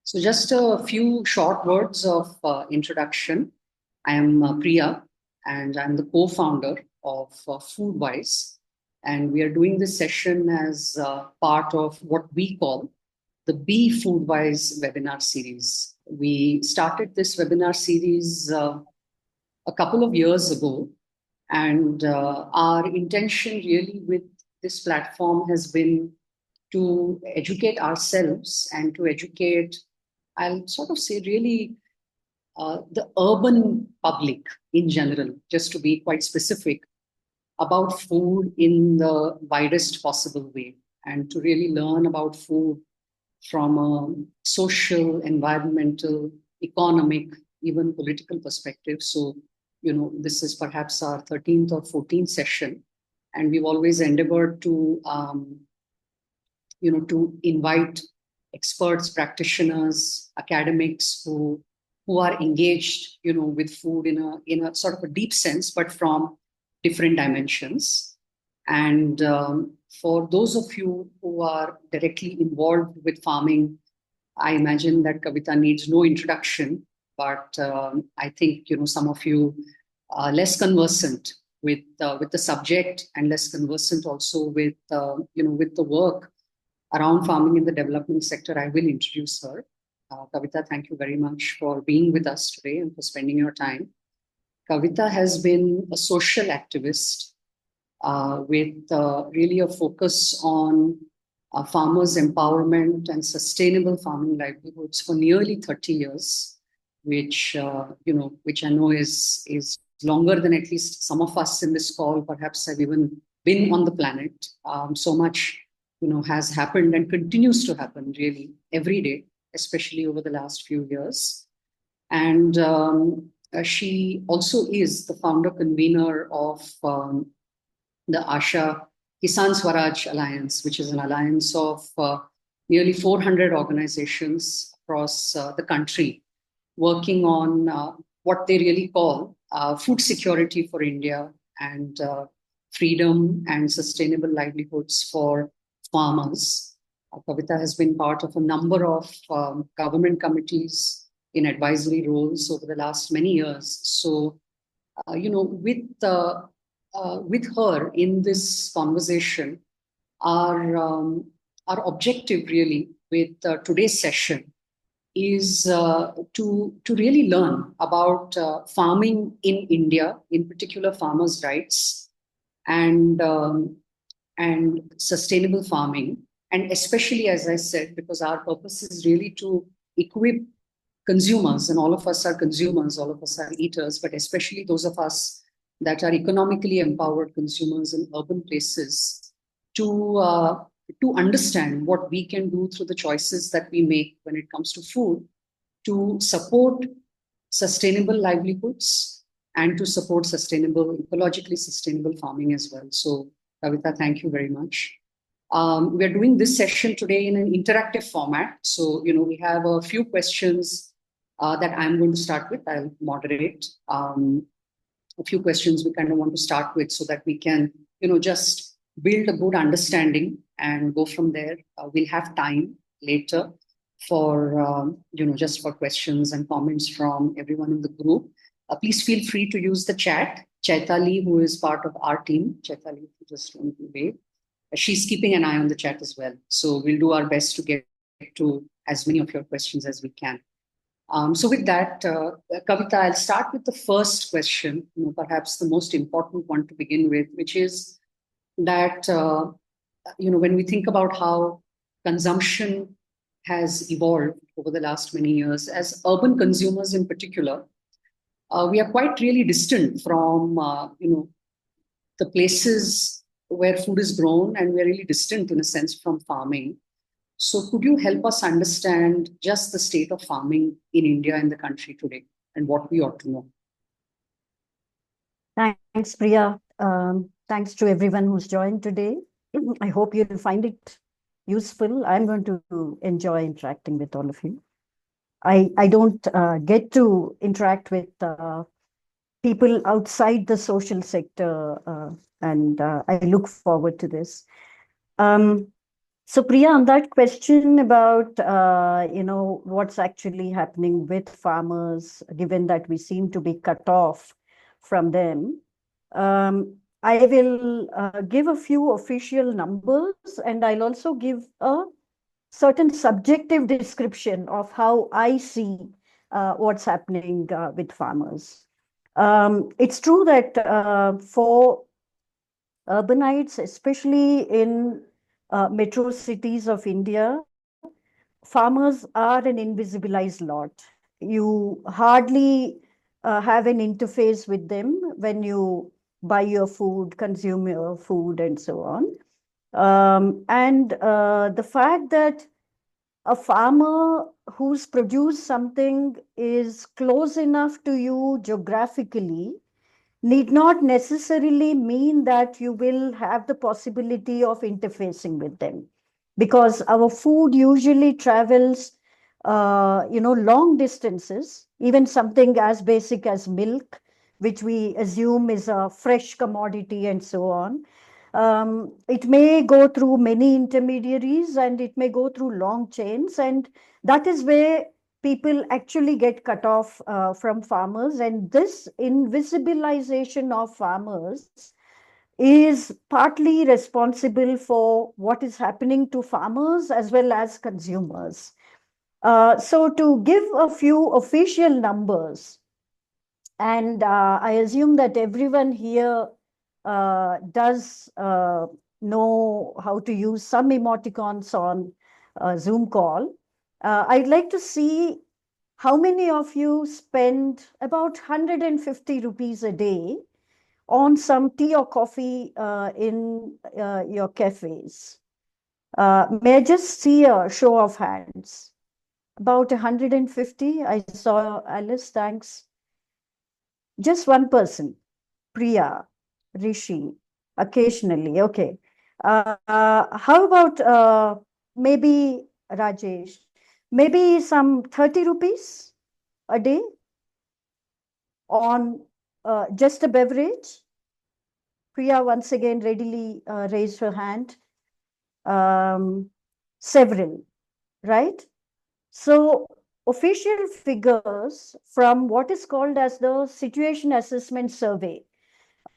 So just a few short words of introduction. I am Priya, and I'm the co-founder of foodwize. And we are doing this session as part of what we call the Be Foodwise webinar series. We started this webinar series a couple of years ago, and our intention really with this platform has been to educate ourselves and to educate, I'll sort of say, really the urban public in general, just to be quite specific, about food in the widest possible way, and to really learn about food from a social, environmental, economic, even political perspective. So, this is perhaps our 13th or 14th session, and we've always endeavored to invite experts, practitioners, academics who are engaged, with food in a sort of a deep sense, but from different dimensions. And for those of you who are directly involved with farming, I imagine that Kavitha needs no introduction, but I think some of you are less conversant with the subject and less conversant also with the work around farming in the development sector. I will introduce her. Kavitha, thank you very much for being with us today and for spending your time. Kavitha has been a social activist with really a focus on farmers' empowerment and sustainable farming livelihoods for nearly 30 years, which I know is longer than at least some of us in this call perhaps have even been on the planet. So much has happened and continues to happen really every day, especially over the last few years. And she also is the founder convener of the Asha Kisan Swaraj Alliance, which is an alliance of nearly 400 organizations across the country working on what they really call food security for India and freedom and sustainable livelihoods for farmers. Kavitha has been part of a number of government committees in advisory roles over the last many years. So, with her in this conversation, our objective really with today's session is to really learn about farming in India, in particular farmers' rights, and sustainable farming. And especially, as I said, because our purpose is really to equip consumers, and all of us are consumers, all of us are eaters, but especially those of us that are economically empowered consumers in urban places to understand what we can do through the choices that we make when it comes to food to support sustainable livelihoods and to support sustainable, ecologically sustainable farming as well. So, Kavitha, thank you very much. We're doing this session today in an interactive format. So, we have a few questions that I'm going to start with. I'll moderate a few questions we kind of want to start with so that we can, just build a good understanding and go from there. We'll have time later for, just for questions and comments from everyone in the group. Please feel free to use the chat. Chaitali, who is part of our team, Chaitali, just want to wave. She's keeping an eye on the chat as well. So we'll do our best to get to as many of your questions as we can. So with that, Kavitha, I'll start with the first question, perhaps the most important one to begin with, which is that, when we think about how consumption has evolved over the last many years, as urban consumers in particular, we are quite really distant from, the places where food is grown, and we're really distant in a sense from farming. So could you help us understand just the state of farming in India and the country today and what we ought to know? Thanks, Priya. Thanks to everyone who's joined today. I hope you'll find it useful. I'm going to enjoy interacting with all of you. I don't get to interact with people outside the social sector, and I look forward to this. So Priya, on that question about what's actually happening with farmers, given that we seem to be cut off from them, I will give a few official numbers, and I'll also give a certain subjective description of how I see what's happening with farmers. It's true that for urbanites, especially in metro cities of India, farmers are an invisibilized lot. You hardly have an interface with them when you buy your food, consume your food, and so on. And the fact that a farmer who's produced something is close enough to you geographically need not necessarily mean that you will have the possibility of interfacing with them, because our food usually travels long distances. Even something as basic as milk, which we assume is a fresh commodity and so on, it may go through many intermediaries and it may go through long chains, and that is where people actually get cut off from farmers. And this invisibilization of farmers is partly responsible for what is happening to farmers as well as consumers. So to give a few official numbers, and I assume that everyone here does know how to use some emoticons on Zoom call. I'd like to see how many of you spend about 150 rupees a day on some tea or coffee in your cafes. May I just see a show of hands? About 150. I saw Alice, thanks. Just one person. Priya, Rishi, occasionally. Okay. How about maybe Rajesh? Maybe some 30 rupees a day on just a beverage? Priya once again readily raised her hand. Several, right? So official figures from what is called as the Situation Assessment Survey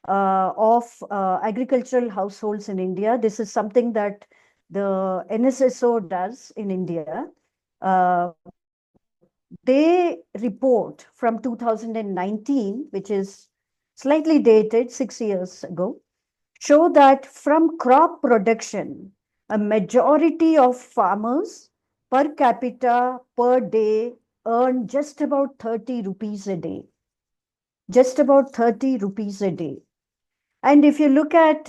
of agricultural households in India. This is something that the NSSO does in India. They report from 2019, which is slightly dated 6 years ago, show that from crop production, a majority of farmers per capita per day earn just about 30 rupees a day. Just about 30 rupees a day. And if you look at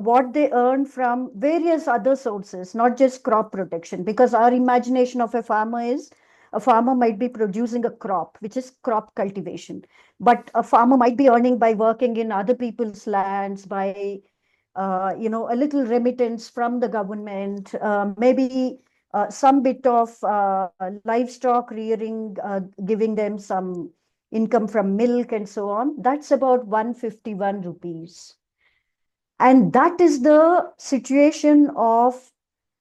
what they earn from various other sources, not just crop protection, because our imagination of a farmer might be producing a crop, which is crop cultivation. But a farmer might be earning by working in other people's lands, by a little remittance from the government, maybe some bit of livestock rearing, giving them some income from milk and so on. That's about 151 rupees. And that is the situation of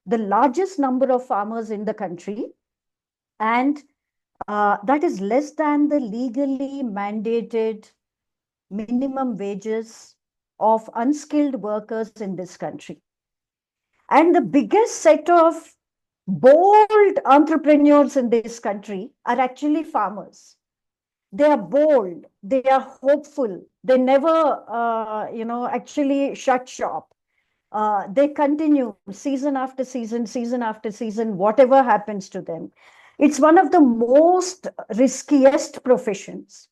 the largest number of farmers in the country. And that is less than the legally mandated minimum wages of unskilled workers in this country. And the biggest set of bold entrepreneurs in this country are actually farmers. They are bold, they are hopeful, they never, actually shut shop. They continue season after season, season after season, whatever happens to them. It's one of the most riskiest professions.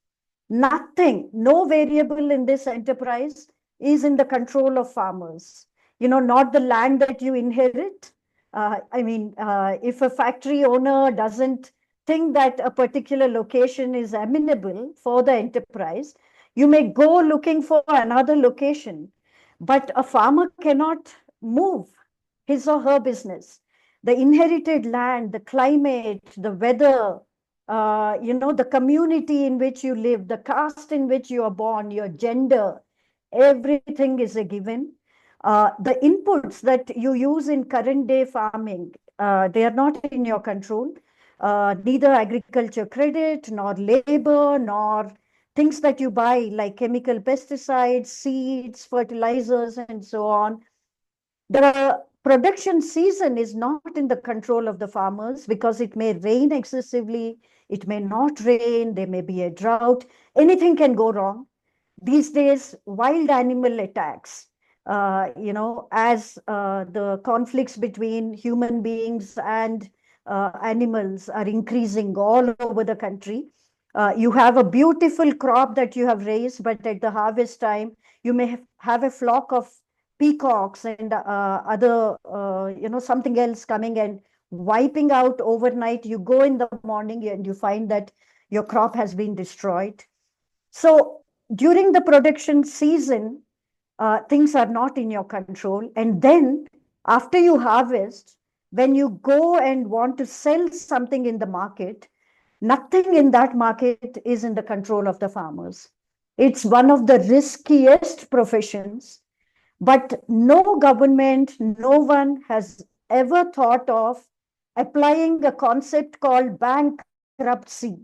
Nothing, no variable in this enterprise is in the control of farmers. Not the land that you inherit. If a factory owner doesn't think that a particular location is amenable for the enterprise, you may go looking for another location. But a farmer cannot move his or her business. The inherited land, the climate, the weather, the community in which you live, the caste in which you are born, your gender, everything is a given. The inputs that you use in current day farming, they are not in your control. Neither agriculture credit, nor labor, nor things that you buy like chemical pesticides, seeds, fertilizers, and so on. The production season is not in the control of the farmers because it may rain excessively, it may not rain, there may be a drought, anything can go wrong. These days, wild animal attacks, as the conflicts between human beings and animals are increasing all over the country. You have a beautiful crop that you have raised, but at the harvest time, you may have a flock of peacocks and other, something else coming and wiping out overnight. You go in the morning and you find that your crop has been destroyed. So during the production season, things are not in your control. And then after you harvest, when you go and want to sell something in the market, nothing in that market is in the control of the farmers. It's one of the riskiest professions, but no government, no one has ever thought of applying a concept called bankruptcy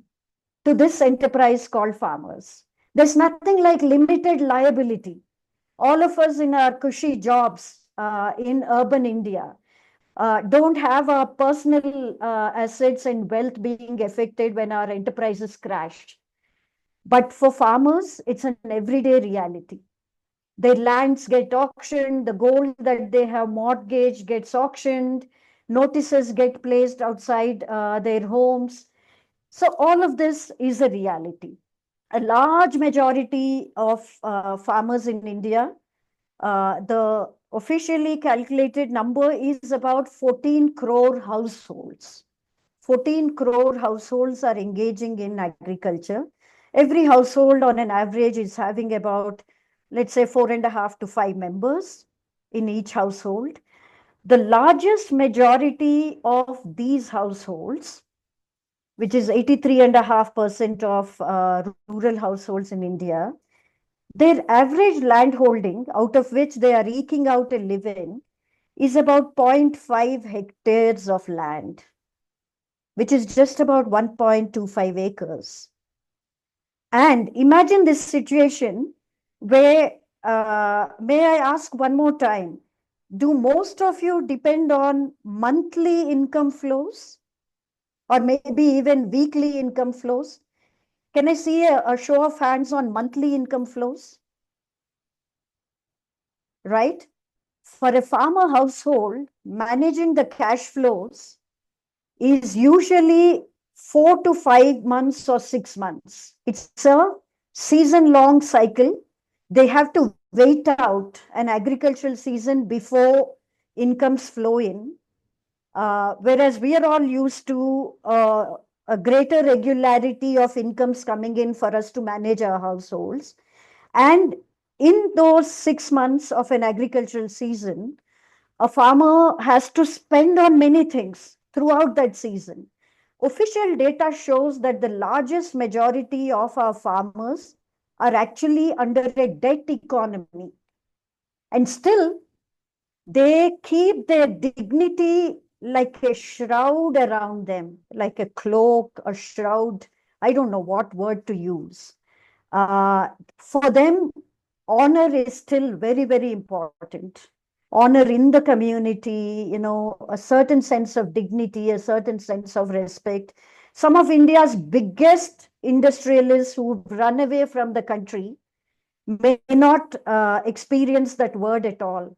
to this enterprise called farmers. There's nothing like limited liability. All of us in our cushy jobs in urban India don't have our personal assets and wealth being affected when our enterprises crash. But for farmers, it's an everyday reality. Their lands get auctioned, the gold that they have mortgaged gets auctioned, notices get placed outside their homes. So all of this is a reality. A large majority of farmers in India, the officially calculated number is about 14 crore households. 14 crore households are engaging in agriculture. Every household on an average is having about, let's say, 4.5 to 5 members in each household. The largest majority of these households, which is 83.5% of rural households in India, their average land holding, out of which they are eking out a living, is about 0.5 hectares of land, which is just about 1.25 acres. And imagine this situation where, may I ask one more time, do most of you depend on monthly income flows or maybe even weekly income flows? Can I see a show of hands on monthly income flows? Right? For a farmer household, managing the cash flows is usually 4 to 5 months or 6 months. It's a season-long cycle. They have to wait out an agricultural season before incomes flow in. Whereas we are all used to a greater regularity of incomes coming in for us to manage our households. And in those 6 months of an agricultural season, a farmer has to spend on many things throughout that season. Official data shows that the largest majority of our farmers are actually under a debt economy. And still, they keep their dignity like a shroud around them, like a cloak, a shroud. I don't know what word to use. For them, honor is still very, very important. Honor in the community, a certain sense of dignity, a certain sense of respect. Some of India's biggest industrialists who've run away from the country may not experience that word at all.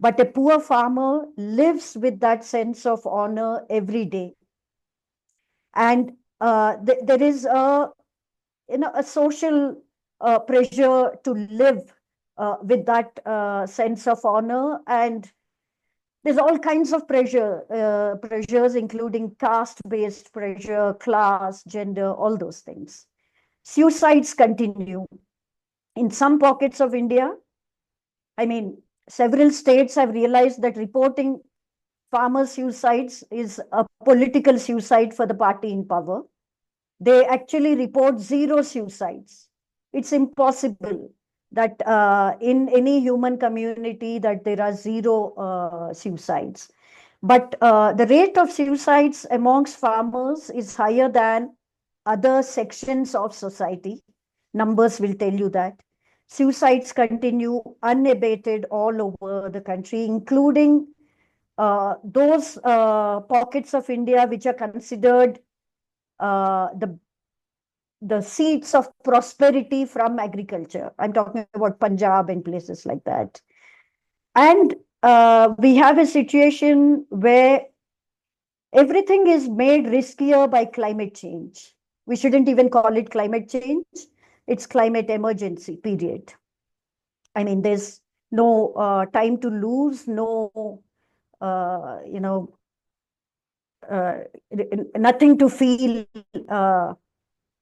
But a poor farmer lives with that sense of honor every day. And there is a social pressure to live with that sense of honor. And there's all kinds of pressures, including caste-based pressure, class, gender, all those things. Suicides continue. In some pockets of India, several states have realized that reporting farmer suicides is a political suicide for the party in power. They actually report zero suicides. It's impossible. that in any human community that there are zero suicides. But the rate of suicides amongst farmers is higher than other sections of society. Numbers will tell you that. Suicides continue unabated all over the country, including those pockets of India which are considered the seeds of prosperity from agriculture. I'm talking about Punjab and places like that. And we have a situation where everything is made riskier by climate change. We shouldn't even call it climate change. It's climate emergency, period. I mean, there's no time to lose, no, you know, uh, nothing to feel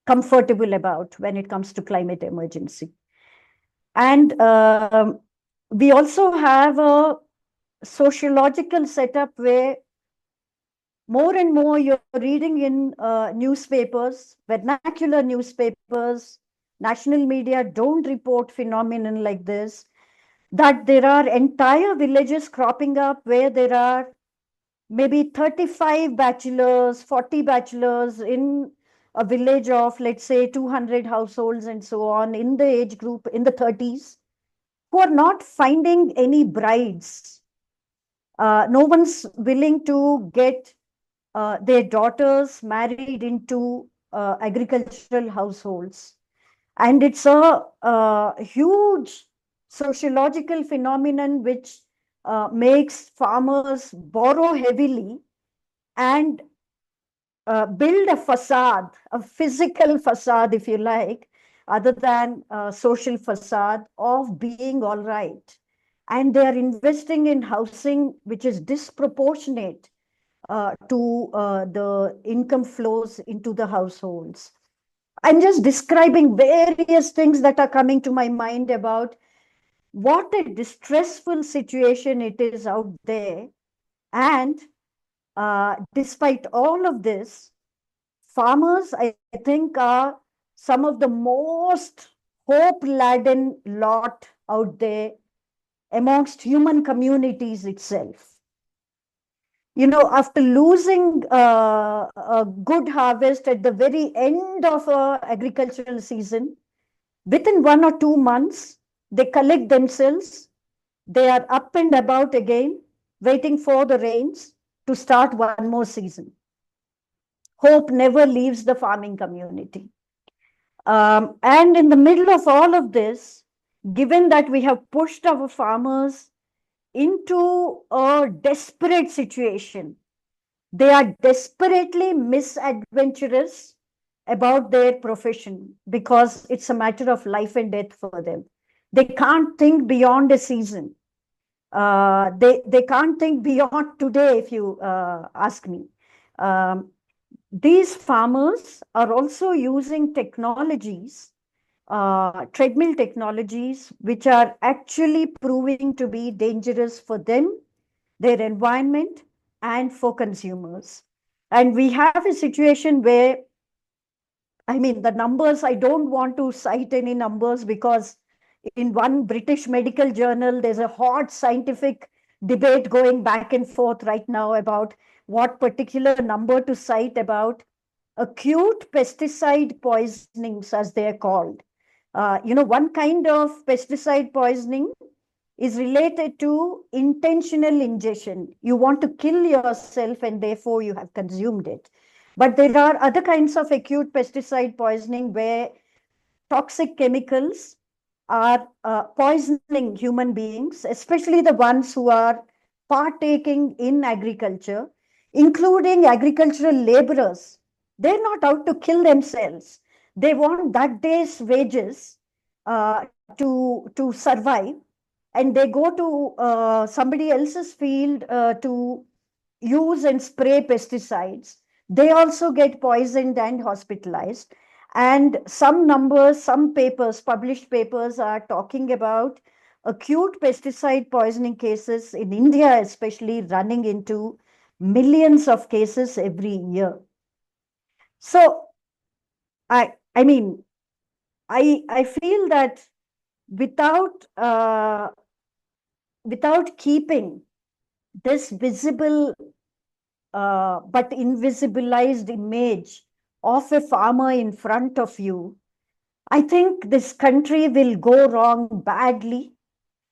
comfortable about when it comes to climate emergency. And we also have a sociological setup where more and more you're reading in newspapers, vernacular newspapers, national media don't report phenomenon like this, that there are entire villages cropping up where there are maybe 35 bachelors, 40 bachelors in a village of, let's say, 200 households and so on, in the age group in the 30s, who are not finding any brides. No one's willing to get their daughters married into agricultural households. And it's a huge sociological phenomenon which makes farmers borrow heavily and build a facade, a physical facade, if you like, other than a social facade of being all right. And they are investing in housing which is disproportionate to the income flows into the households. I'm just describing various things that are coming to my mind about what a distressful situation it is out there. And despite all of this, farmers, I think, are some of the most hope-laden lot out there amongst human communities itself. You know, after losing a good harvest at the very end of a agricultural season, within 1 or 2 months, they collect themselves. They are up and about again, waiting for the rains to start one more season. Hope never leaves the farming community. And in the middle of all of this, given that we have pushed our farmers into a desperate situation, they are desperately misadventurous about their profession because it's a matter of life and death for them. They can't think beyond a season. They can't think beyond today, if you ask me. Um, these farmers are also using technologies, treadmill technologies, which are actually proving to be dangerous for them, their environment, and for consumers. And we have a situation where, I mean, the numbers, I don't want to cite any numbers because in one British medical journal, there's a hot scientific debate going back and forth right now about what particular number to cite about acute pesticide poisonings, as they're called. One kind of pesticide poisoning is related to intentional ingestion. You want to kill yourself and therefore you have consumed it. But there are other kinds of acute pesticide poisoning where toxic chemicals are poisoning human beings, especially the ones who are partaking in agriculture, including agricultural laborers. They're not out to kill themselves. They want that day's wages to survive, and they go to somebody else's field to use and spray pesticides. They also get poisoned and hospitalized. And some numbers, some papers, published papers are talking about acute pesticide poisoning cases in India, especially running into millions of cases every year. So I mean, I feel that without without keeping this visible but invisibilized image of a farmer in front of you, I think this country will go wrong badly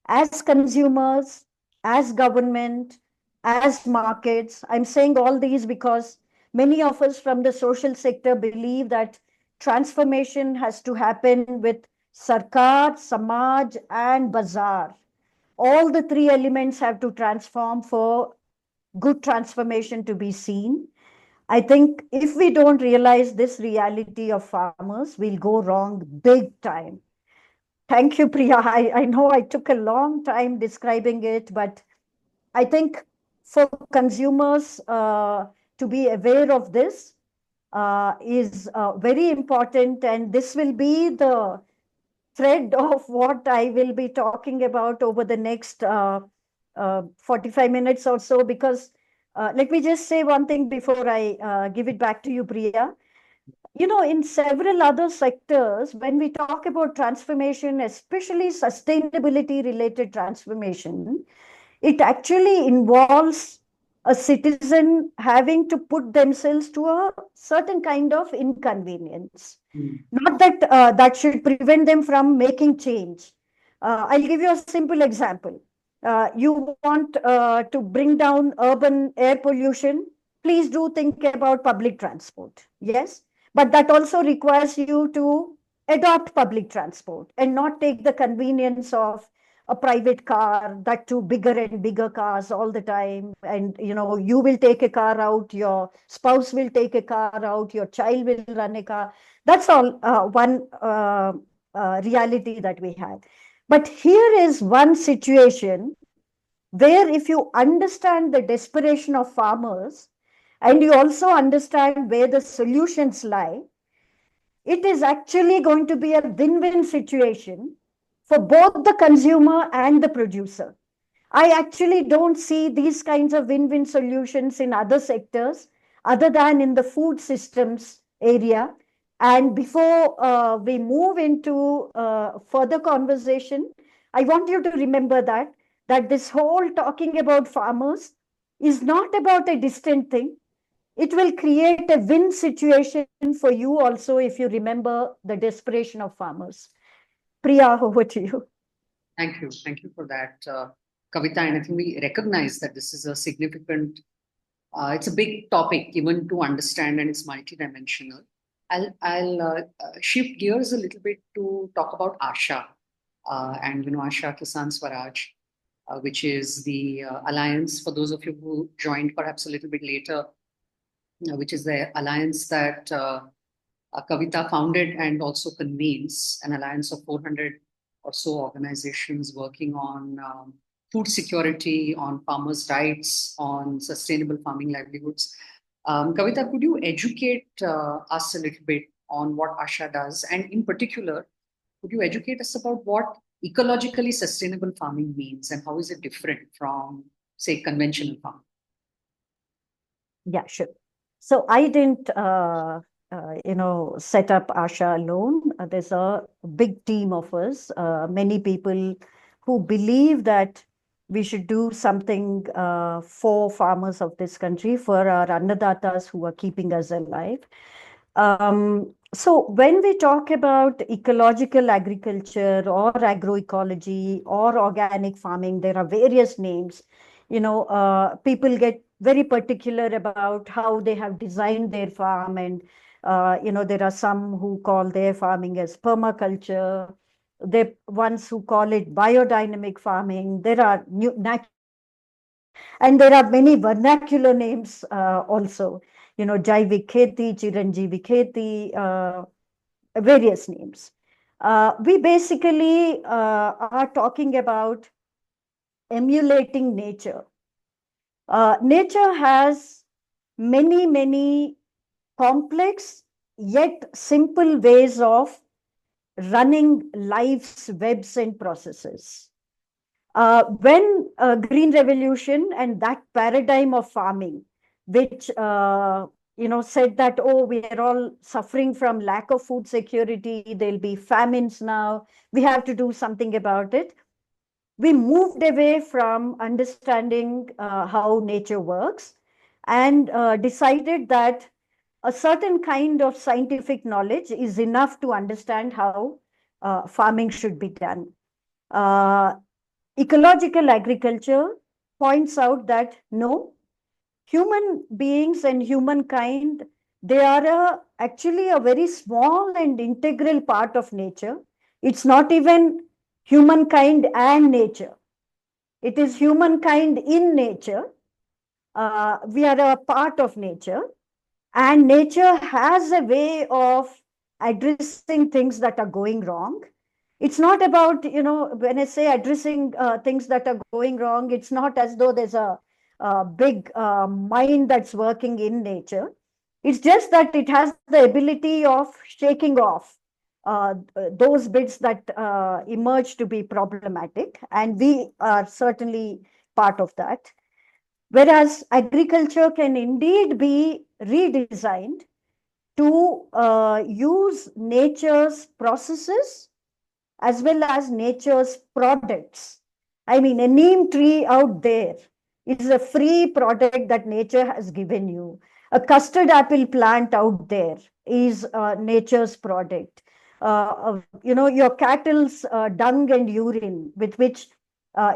as consumers, as government, as markets. I'm saying all these because many of us from the social sector believe that transformation has to happen with Sarkar, Samaj, and Bazaar. All the three elements have to transform for good transformation to be seen. I think if we don't realize this reality of farmers, we'll go wrong big time. Thank you, Priya. I know I took a long time describing it, but I think for consumers to be aware of this is very important. And this will be the thread of what I will be talking about over the next 45 minutes or so. Because let me just say one thing before I give it back to you, Priya. You know, in several other sectors, when we talk about transformation, especially sustainability related transformation, it actually involves a citizen having to put themselves to a certain kind of inconvenience. Not that that should prevent them from making change. I'll give you a simple example. You want to bring down urban air pollution, please do think about public transport. Yes, but that also requires you to adopt public transport and not take the convenience of a private car, that too bigger and bigger cars all the time. And you know, you will take a car out, your spouse will take a car out, your child will run a car. That's all one reality that we have. But here is one situation where if you understand the desperation of farmers and you also understand where the solutions lie, it is actually going to be a win-win situation for both the consumer and the producer. I actually don't see these kinds of win-win solutions in other sectors other than in the food systems area. And before we move into further conversation, I want you to remember that this whole talking about farmers is not about a distant thing. It will create a win situation for you also if you remember the desperation of farmers. Priya, over to you. Thank you. Thank you for that, Kavita. And I think we recognize that this is a significant, it's a big topic even to understand, and it's multidimensional. I'll shift gears a little bit to talk about ASHA, and ASHA Kisan Swaraj, which is the alliance for those of you who joined perhaps a little bit later, which is the alliance that Kavita founded and also convenes, an alliance of 400 or so organizations working on food security, on farmers' rights, on sustainable farming livelihoods. Kavita, could you educate us a little bit on what ASHA does? And in particular, could you educate us about what ecologically sustainable farming means and how is it different from, say, conventional farming? Yeah, sure. So I didn't, set up ASHA alone. There's a big team of us, many people who believe that we should do something for farmers of this country, for our annadatas who are keeping us alive. So when we talk about ecological agriculture or agroecology or organic farming, there are various names. People get very particular about how they have designed their farm, and there are some who call their farming as permaculture. There are ones who call it biodynamic farming. There are new natural farming, and there are many vernacular names also. Jaivik kheti, Chiranjeevi kheti, various names. We basically are talking about emulating nature. Nature has many, many complex yet simple ways of running life's webs and processes. When Green Revolution and that paradigm of farming, which said that, oh, we are all suffering from lack of food security. There'll be famines now. We have to do something about it. We moved away from understanding how nature works and decided that a certain kind of scientific knowledge is enough to understand how farming should be done. Uh, Ecological agriculture points out that no, human beings and humankind, they are actually a very small and integral part of nature. It's not even humankind and nature. It is humankind in nature. We are a part of nature, and nature has a way of addressing things that are going wrong. It's not about, when I say addressing things that are going wrong, it's not as though there's a big mind that's working in nature. It's just that it has the ability of shaking off those bits that emerge to be problematic, and we are certainly part of that. Whereas agriculture can indeed be redesigned to use nature's processes as well as nature's products. I mean, a neem tree out there is a free product that nature has given you. A custard apple plant out there is nature's product. Your cattle's dung and urine, with which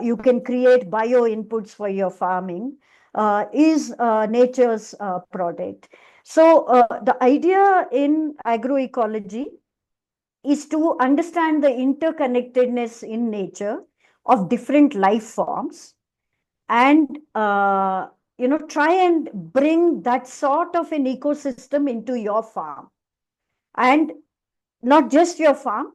you can create bio inputs for your farming, is nature's product. So the idea in agroecology is to understand the interconnectedness in nature of different life forms, and try and bring that sort of an ecosystem into your farm, and not just your farm,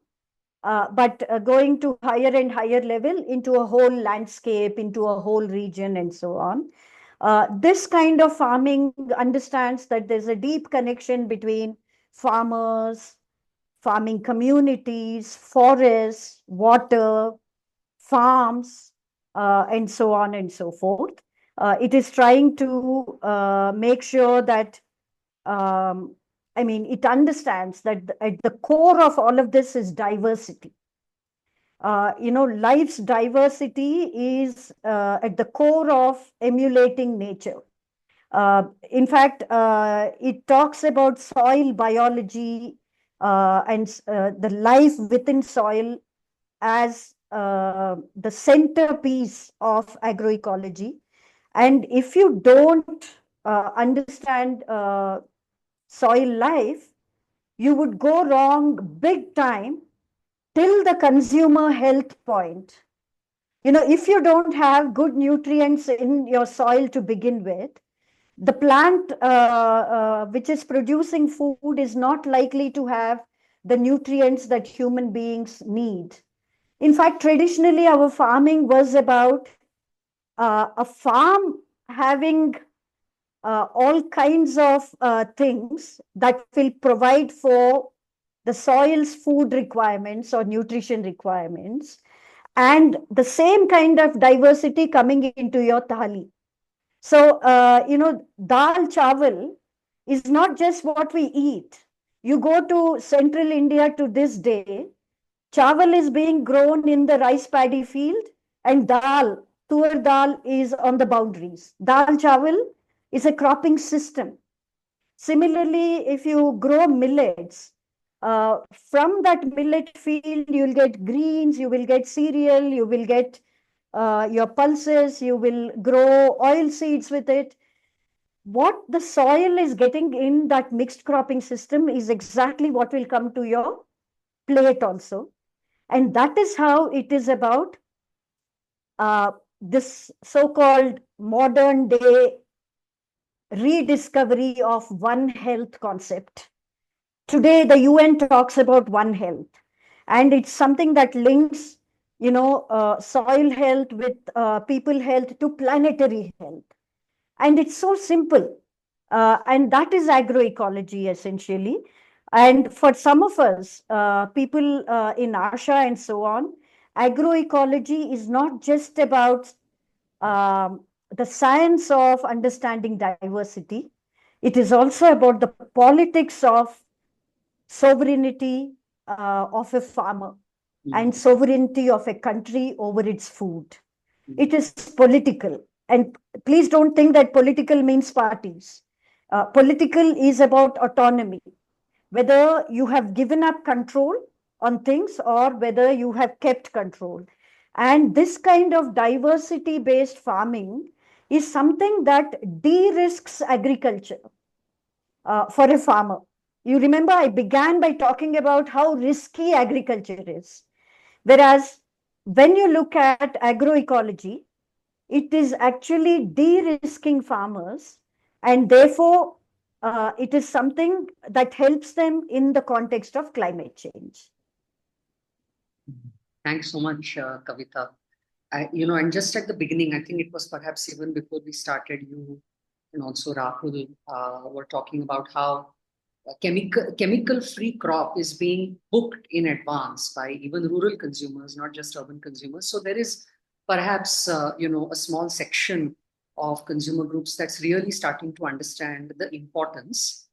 but going to higher and higher level into a whole landscape, into a whole region, and so on. This kind of farming understands that there's a deep connection between farmers, farming communities, forests, water, farms, and so on and so forth. It is trying to make sure that, it understands that at the core of all of this is diversity. Life's diversity is at the core of emulating nature. In fact, it talks about soil biology and the life within soil as the centerpiece of agroecology. And if you don't understand soil life, you would go wrong big time till the consumer health point. If you don't have good nutrients in your soil to begin with, the plant which is producing food is not likely to have the nutrients that human beings need. In fact, traditionally, our farming was about a farm having all kinds of things that will provide for the soil's food requirements or nutrition requirements, and the same kind of diversity coming into your thali. So, dal chawal is not just what we eat. You go to central India to this day, chawal is being grown in the rice paddy field, and dal, tur dal, is on the boundaries. Dal chawal is a cropping system. Similarly, if you grow millets, from that millet field, you'll get greens, you will get cereal, you will get your pulses, you will grow oil seeds with it. What the soil is getting in that mixed cropping system is exactly what will come to your plate also. And that is how it is about this so-called modern day rediscovery of One Health concept. Today, the UN talks about One Health, and it's something that links, soil health with people health to planetary health. And it's so simple. And that is agroecology, essentially. And for some of us, people in Asha and so on, agroecology is not just about the science of understanding diversity. It is also about the politics of sovereignty of a farmer and sovereignty of a country over its food. It is political. And please don't think that political means parties. Political is about autonomy, whether you have given up control on things or whether you have kept control. And this kind of diversity based farming is something that de risks agriculture for a farmer. You remember, I began by talking about how risky agriculture is. Whereas when you look at agroecology, it is actually de-risking farmers, and therefore it is something that helps them in the context of climate change. Thanks so much, Kavitha. And just at the beginning, I think it was perhaps even before we started, you and also Rahul were talking about how a chemical-free crop is being booked in advance by even rural consumers, not just urban consumers. So there is perhaps, a small section of consumer groups that's really starting to understand the importance.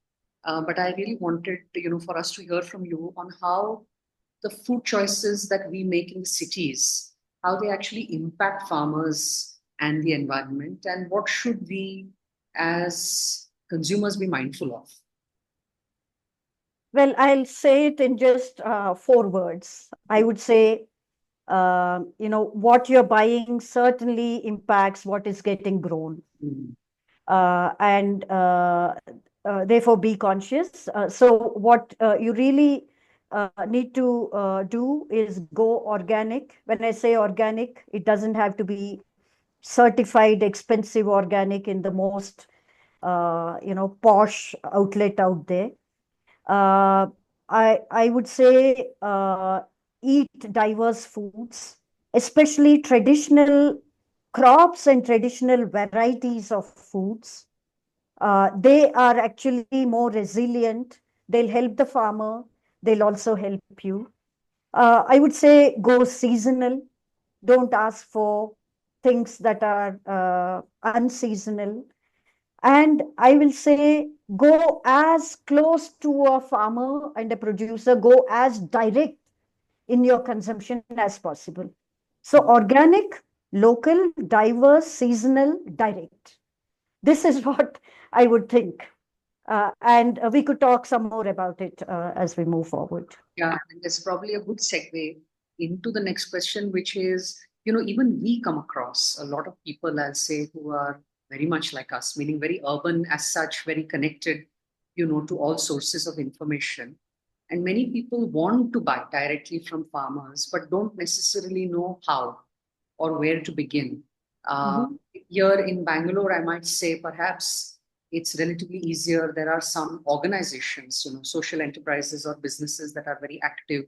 But I really wanted, for us to hear from you on how the food choices that we make in the cities, how they actually impact farmers and the environment, and what should we as consumers be mindful of? Well, I'll say it in just 4 words. I would say, what you're buying certainly impacts what is getting grown. And therefore be conscious. So what you really need to do is go organic. When I say organic, it doesn't have to be certified expensive organic in the most posh outlet out there. I would say eat diverse foods, especially traditional crops and traditional varieties of foods. They are actually more resilient. They'll help the farmer. They'll also help you. I would say go seasonal. Don't ask for things that are unseasonal. And I will say go as close to a farmer and a producer, go as direct in your consumption as possible. So organic, local, diverse, seasonal, direct. This is what I would think. And we could talk some more about it as we move forward. Yeah, and that's probably a good segue into the next question, which is, even we come across a lot of people, I'll say, who are very much like us, meaning very urban as such, very connected, to all sources of information. And many people want to buy directly from farmers, but don't necessarily know how or where to begin. Here in Bangalore, I might say perhaps it's relatively easier. There are some organizations, social enterprises or businesses that are very active,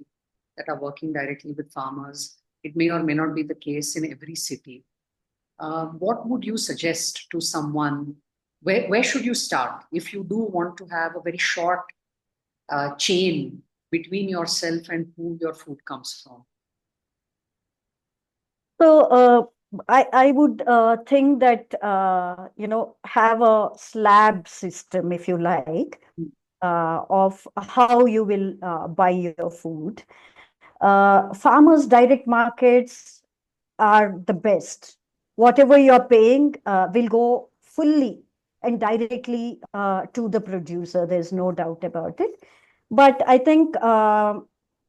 that are working directly with farmers. It may or may not be the case in every city. What would you suggest to someone? Where should you start if you do want to have a very short chain between yourself and who your food comes from? So I would think that, have a slab system, if you like, of how you will buy your food. Farmers' direct markets are the best. Whatever you're paying will go fully and directly to the producer. There's no doubt about it. But I think,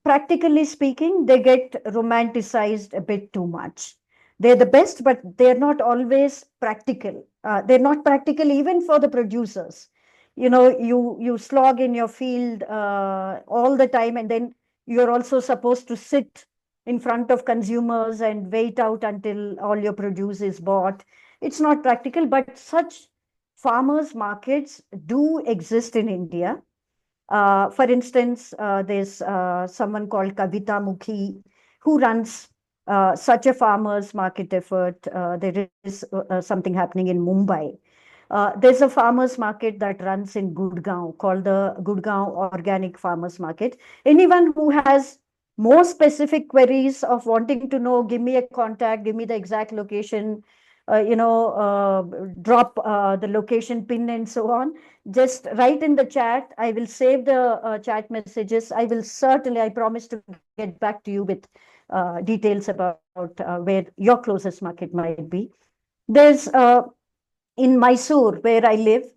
practically speaking, they get romanticized a bit too much. They're the best, but they're not always practical. They're not practical even for the producers. You slog in your field all the time, and then you're also supposed to sit in front of consumers and wait out until all your produce is bought. It's not practical, but such farmers markets do exist in India. For instance, there's someone called Kavitha Mukhi who runs such a farmers market effort. There is something happening in Mumbai. There's a farmers market that runs in Gurgaon called the Gurgaon Organic Farmers Market. Anyone who has more specific queries of wanting to know, give me a contact, give me the exact location, drop the location pin and so on, just write in the chat. I will save the chat messages. I will certainly, I promise to get back to you with details about where your closest market might be. There's in Mysore, where I live,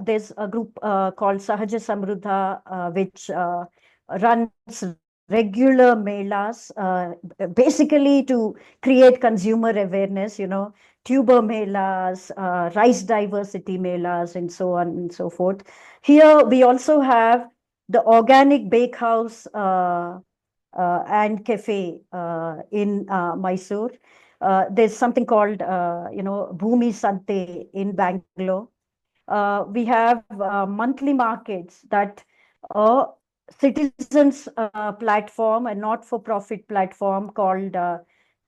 there's a group called Sahaja Samruddha, which runs regular melas, basically to create consumer awareness, tuber melas, rice diversity melas, and so on and so forth. Here, we also have the organic bakehouse and cafe in Mysore. There's something called, Bhumi Sante in Bangalore. We have monthly markets that citizens platform, a not-for-profit platform called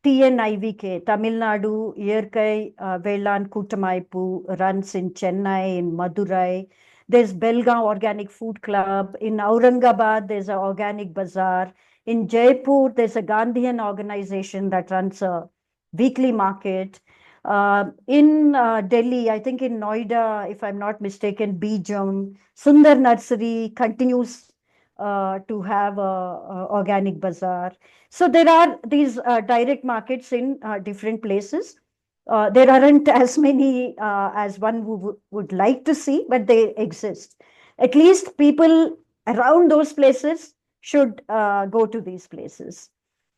TNIVK, Tamil Nadu Iyarkai Velan Kutamaipu, runs in Chennai, in Madurai. There's Belgaum Organic Food Club. In Aurangabad, there's an organic bazaar. In Jaipur, there's a Gandhian organization that runs a weekly market. In Delhi, I think in Noida, if I'm not mistaken, Bijam, Sundar Nursery continues to have a organic bazaar. So there are these direct markets in different places. There aren't as many as one would like to see, but they exist. At least people around those places should go to these places.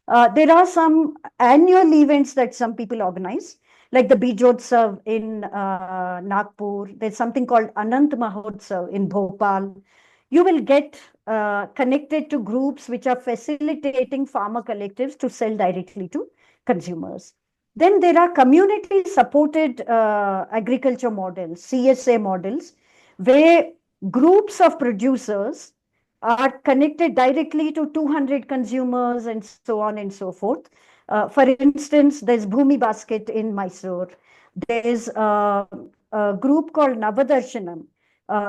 There are some annual events that some people organize, like the Bijotsav in Nagpur. There's something called Anant Mahotsav in Bhopal. You will get connected to groups which are facilitating farmer collectives to sell directly to consumers. Then there are community supported agriculture models, CSA models, where groups of producers are connected directly to 200 consumers and so on and so forth. For instance, there's Bhumi Basket in Mysore. There's a group called Navadarshanam,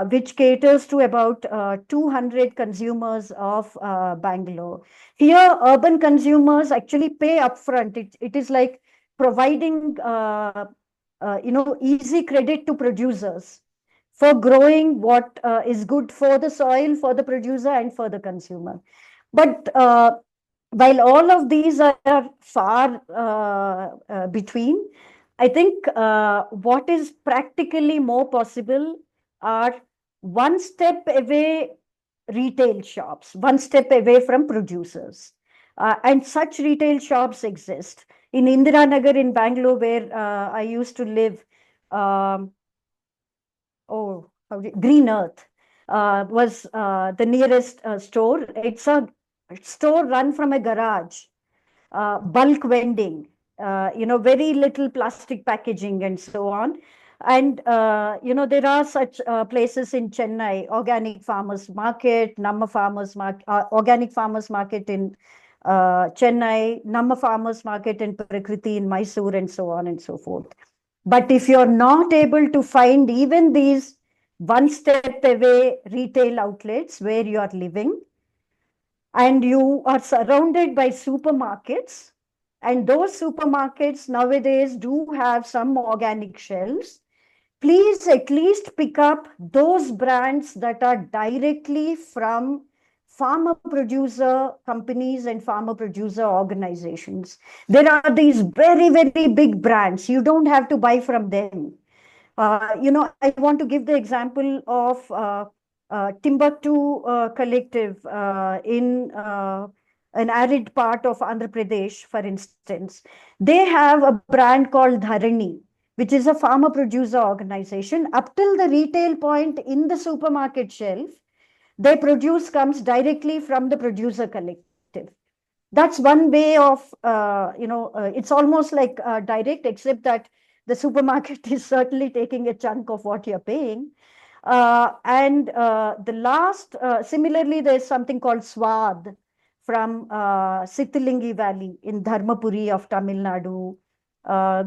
which caters to about 200 consumers of Bangalore. Here, urban consumers actually pay upfront. It is like providing easy credit to producers for growing what is good for the soil, for the producer, and for the consumer. But while all of these are far between, I think what is practically more possible are one step away retail shops, one step away from producers. And such retail shops exist. In Indiranagar in Bangalore, where I used to live, Green Earth was the nearest store. It's a store run from a garage, bulk vending, very little plastic packaging and so on. And, there are such places in Chennai, Organic Farmers Market, Organic Farmers Market in Chennai, Namma Farmers Market in Prakriti in Mysore, and so on and so forth. But if you're not able to find even these one step away retail outlets where you are living, and you are surrounded by supermarkets, and those supermarkets nowadays do have some organic shelves, please at least pick up those brands that are directly from farmer producer companies and farmer producer organizations. There are these very, very big brands. You don't have to buy from them. I want to give the example of Timbuktu Collective in an arid part of Andhra Pradesh, for instance. They have a brand called Dharani, which is a farmer producer organization. Up till the retail point in the supermarket shelf, their produce comes directly from the producer collective. That's one way of, it's almost like direct, except that the supermarket is certainly taking a chunk of what you're paying. Similarly, there's something called Swad from Sithilingi Valley in Dharmapuri of Tamil Nadu.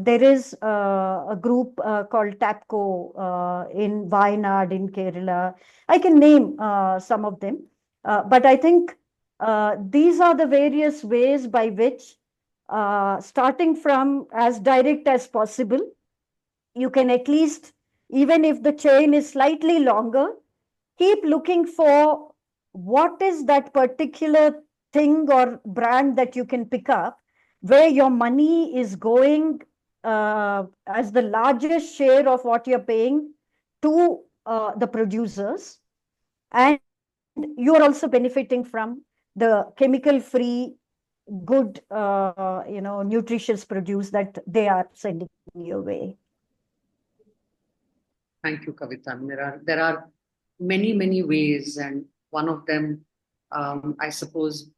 There is a group called TAPCO in Wayanad in Kerala. I can name some of them, but I think these are the various ways by which starting from as direct as possible. You can at least, even if the chain is slightly longer, keep looking for what is that particular thing or brand that you can pick up where your money is going as the largest share of what you're paying to the producers. And you are also benefiting from the chemical free, good, nutritious produce that they are sending your way. Thank you, Kavitha. I mean, there are many ways, and one of them, I suppose,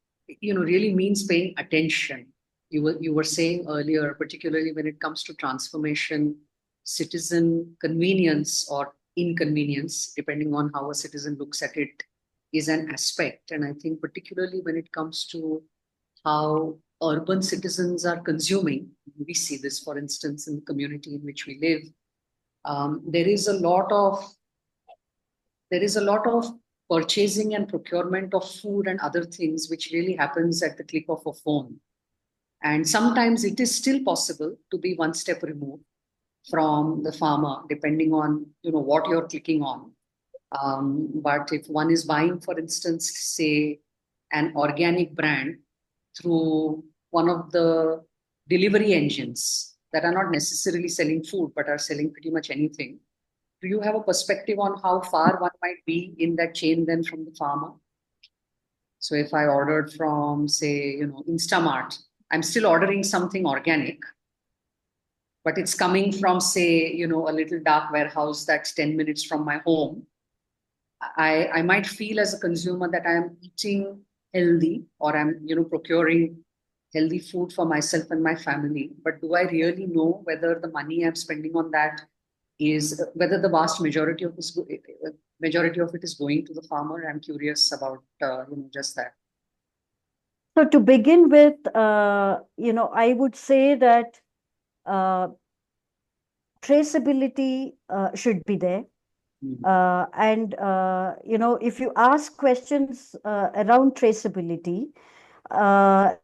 really means paying attention. You were saying earlier, particularly when it comes to transformation, citizen convenience or inconvenience, depending on how a citizen looks at it, is an aspect. And I think particularly when it comes to how urban citizens are consuming, we see this, for instance, in the community in which we live. There is a lot of purchasing and procurement of food and other things which really happens at the click of a phone. And sometimes it is still possible to be one step removed from the farmer, depending on what you're clicking on. But if one is buying, for instance, say an organic brand through one of the delivery engines that are not necessarily selling food but are selling pretty much anything, do you have a perspective on how far one might be in that chain then from the farmer? So if I ordered from, say, Instamart, I'm still ordering something organic, but it's coming from, say, a little dark warehouse that's 10 minutes from my home. I might feel as a consumer that I'm eating healthy, or I'm, procuring healthy food for myself and my family. But do I really know whether the money I'm spending on that is, whether the vast majority of it is going to the farmer? I'm curious about just that. So to begin with, I would say that traceability should be there. And if you ask questions around traceability,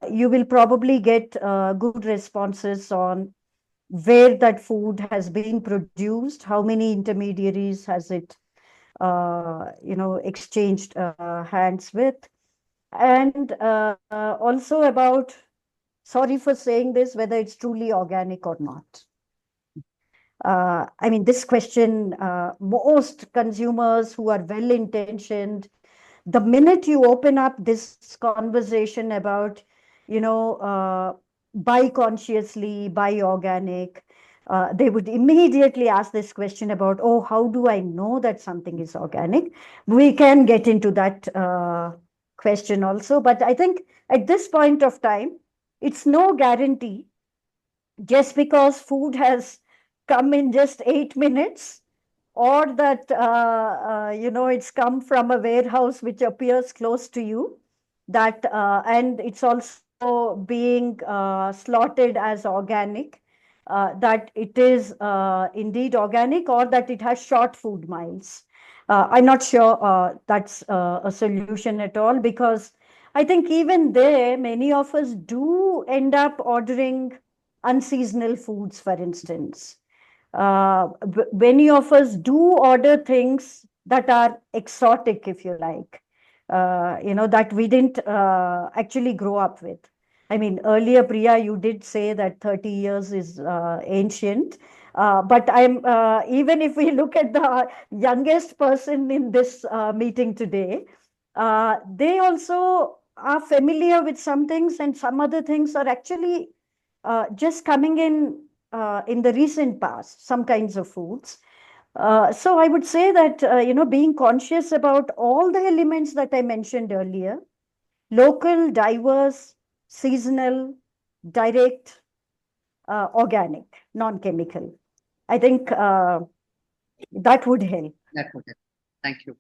you will probably get good responses on where that food has been produced, how many intermediaries has it, exchanged hands with, and also about, sorry for saying this, whether it's truly organic or not. I mean, this question, most consumers who are well-intentioned, the minute you open up this conversation about, buy consciously, buy organic, they would immediately ask this question about, oh, how do I know that something is organic? We can get into that question also. But I think at this point of time, it's no guarantee just because food has come in just 8 minutes, or that it's come from a warehouse which appears close to you, that and it's also being slotted as organic, that it is indeed organic, or that it has short food miles. I'm not sure that's a solution at all, because I think even there, many of us do end up ordering unseasonal foods, for instance. Many of us do order things that are exotic, if you like, that we didn't actually grow up with. I mean, earlier, Priya, you did say that 30 years is ancient. But even if we look at the youngest person in this meeting today, they also are familiar with some things, and some other things are actually just coming in the recent past, some kinds of foods. So I would say that, being conscious about all the elements that I mentioned earlier, local, diverse, seasonal, direct, organic, non-chemical, I think that would help. That would help. Thank you.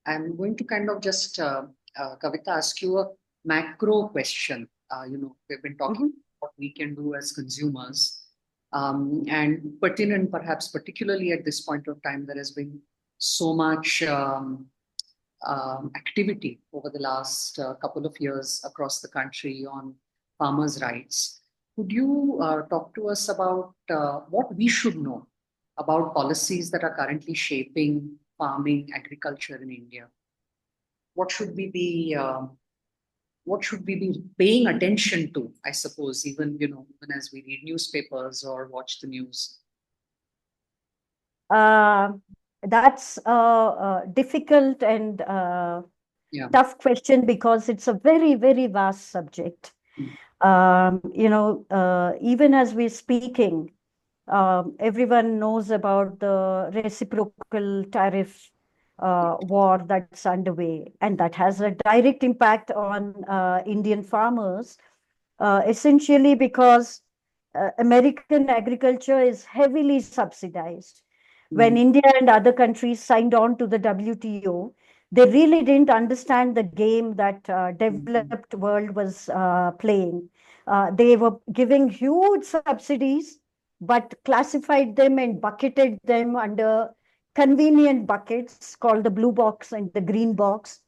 I'm going to kind of just, Kavitha, ask you a macro question. We've been talking about what we can do as consumers. And pertinent, perhaps particularly at this point of time, there has been so much activity over the last couple of years across the country on farmers' rights. Could you talk to us about what we should know about policies that are currently shaping farming, agriculture in India? What should we be what should we be paying attention to? I suppose even as we read newspapers or watch the news. Uh, that's a difficult and Yeah. tough question because it's a very, very vast subject. Mm. Even as we're speaking, everyone knows about the reciprocal tariff war that's underway, and that has a direct impact on Indian farmers, essentially because American agriculture is heavily subsidized. When Mm. India and other countries signed on to the WTO, they really didn't understand the game that Mm. developed world was playing. They were giving huge subsidies, but classified them and bucketed them under convenient buckets called the blue box and the green box.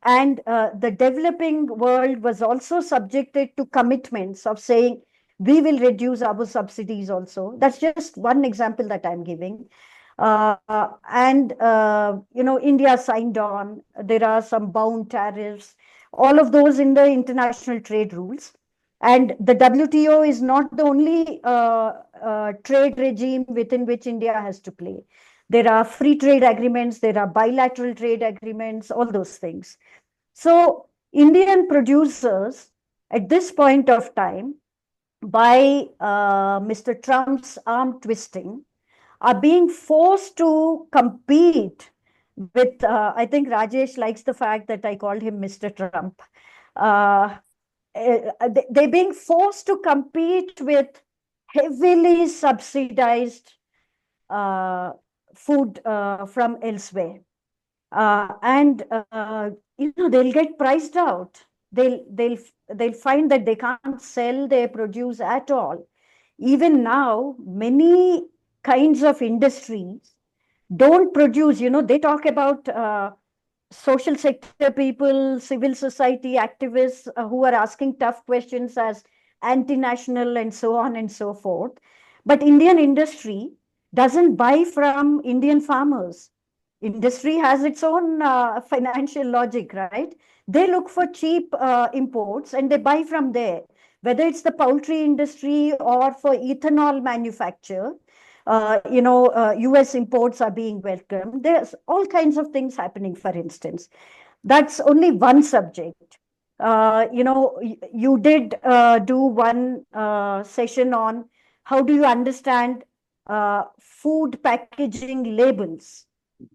And the developing world was also subjected to commitments of saying, we will reduce our subsidies also. That's just one example that I'm giving. India signed on. There are some bound tariffs, all of those in the international trade rules. And the WTO is not the only trade regime within which India has to play. There are free trade agreements, there are bilateral trade agreements, all those things. So Indian producers at this point of time, by Mr. Trump's arm twisting, are being forced to compete with, I think Rajesh likes the fact that I called him Mr. Trump. They're being forced to compete with heavily subsidized uh, food from elsewhere. And they'll get priced out. They'll find that they can't sell their produce at all. Even now, many kinds of industries don't produce. They talk about social sector people, civil society activists who are asking tough questions as anti-national and so on and so forth. But Indian industry doesn't buy from Indian farmers. Industry has its own financial logic, right? They look for cheap imports and they buy from there, whether it's the poultry industry or for ethanol manufacture. US imports are being welcomed. There's all kinds of things happening, for instance. That's only one subject. You did do one session on how do you understand food packaging labels.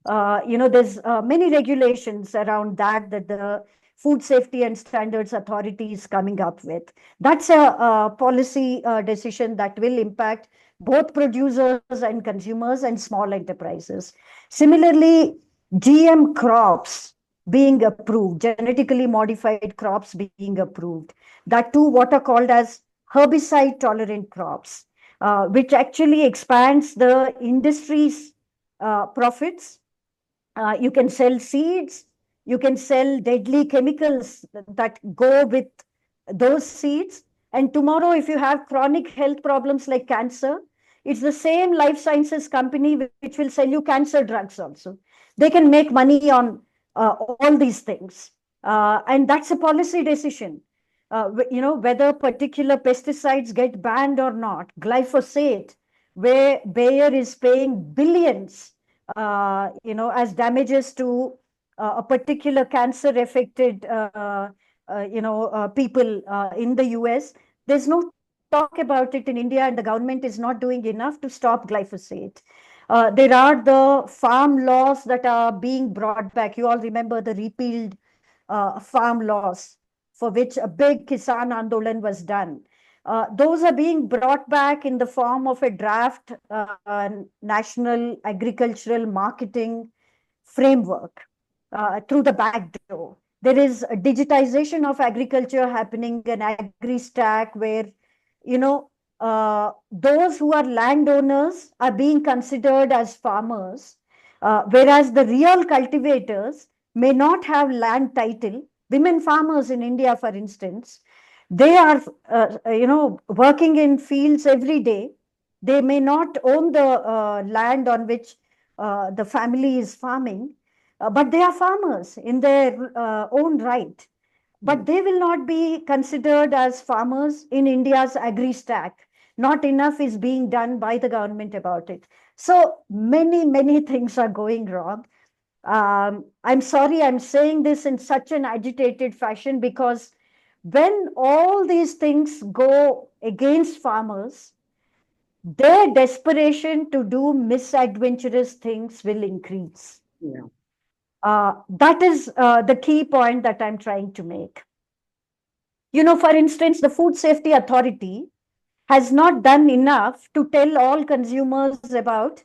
There's many regulations around that the Food Safety and Standards Authority is coming up with. That's a policy decision that will impact both producers and consumers and small enterprises. Similarly, GM crops being approved, genetically modified crops being approved, that too what are called as herbicide tolerant crops, which actually expands the industry's profits. You can sell seeds, you can sell deadly chemicals that go with those seeds. And tomorrow, if you have chronic health problems like cancer, it's the same life sciences company which will sell you cancer drugs also. They can make money on all these things. And that's a policy decision. Whether particular pesticides get banned or not. Glyphosate, where Bayer is paying billions as damages to a particular cancer-affected, people in the US. There's no talk about it in India, and the government is not doing enough to stop glyphosate. There are the farm laws that are being brought back. You all remember the repealed farm laws for which a big Kisan Andolan was done. Those are being brought back in the form of a draft national agricultural marketing framework through the back door. There is a digitization of agriculture happening, an agri stack where, those who are landowners are being considered as farmers, whereas the real cultivators may not have land title. Women farmers in India, for instance, They are, working in fields every day. They may not own the land on which the family is farming, but they are farmers in their own right. But they will not be considered as farmers in India's agri stack. Not enough is being done by the government about it. So many things are going wrong. I'm sorry, I'm saying this in such an agitated fashion because when all these things go against farmers, their desperation to do misadventurous things will increase. Yeah. That is the key point that I'm trying to make. For instance, the Food Safety Authority has not done enough to tell all consumers about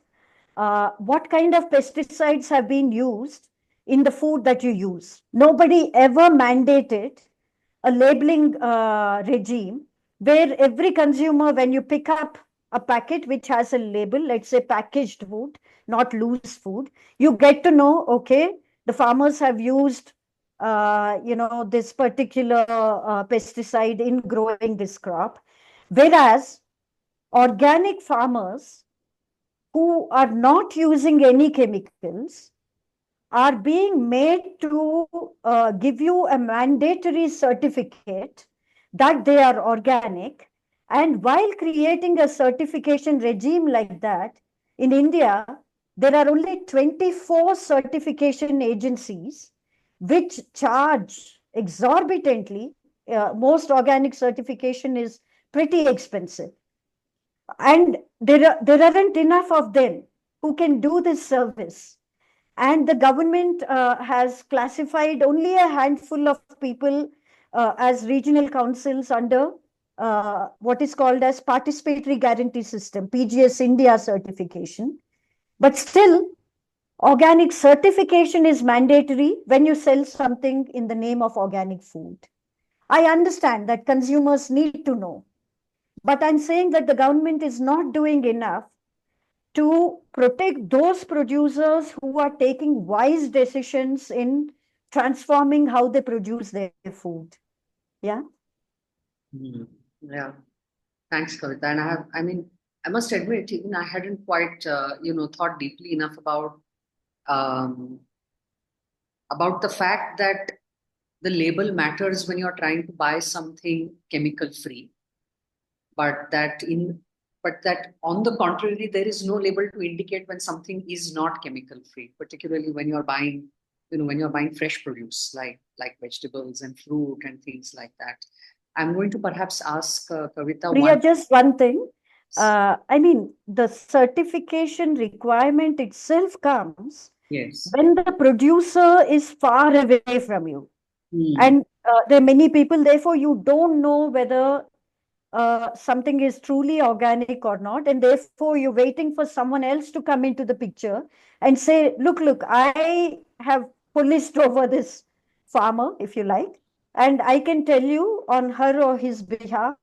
what kind of pesticides have been used in the food that you use. Nobody ever mandated a labeling regime where every consumer, when you pick up a packet which has a label, let's say packaged food, not loose food, you get to know, okay, the farmers have used, this particular pesticide in growing this crop. Whereas organic farmers who are not using any chemicals are being made to give you a mandatory certificate that they are organic. And while creating a certification regime like that, in India, there are only 24 certification agencies which charge exorbitantly. Most organic certification is pretty expensive. And there aren't enough of them who can do this service. And the government has classified only a handful of people as regional councils under what is called as participatory guarantee system, PGS India certification. But still, organic certification is mandatory when you sell something in the name of organic food. I understand that consumers need to know, but I'm saying that the government is not doing enough to protect those producers who are taking wise decisions in transforming how they produce their food. Yeah. Yeah. Thanks, Kavitha. And I must admit, even I hadn't quite, thought deeply enough um, about the fact that the label matters when you're trying to buy something chemical free, but that on the contrary, there is no label to indicate when something is not chemical free, particularly when you're buying, when you're buying fresh produce like vegetables and fruit and things like that. I'm going to perhaps ask Kavitha Priya, one. just one thing. The certification requirement itself comes Yes. when the producer is far away from you. Hmm. And there are many people, therefore, you don't know whether something is truly organic or not. And therefore, you're waiting for someone else to come into the picture and say, look, I have policed over this farmer, if you like, and I can tell you on her or his behalf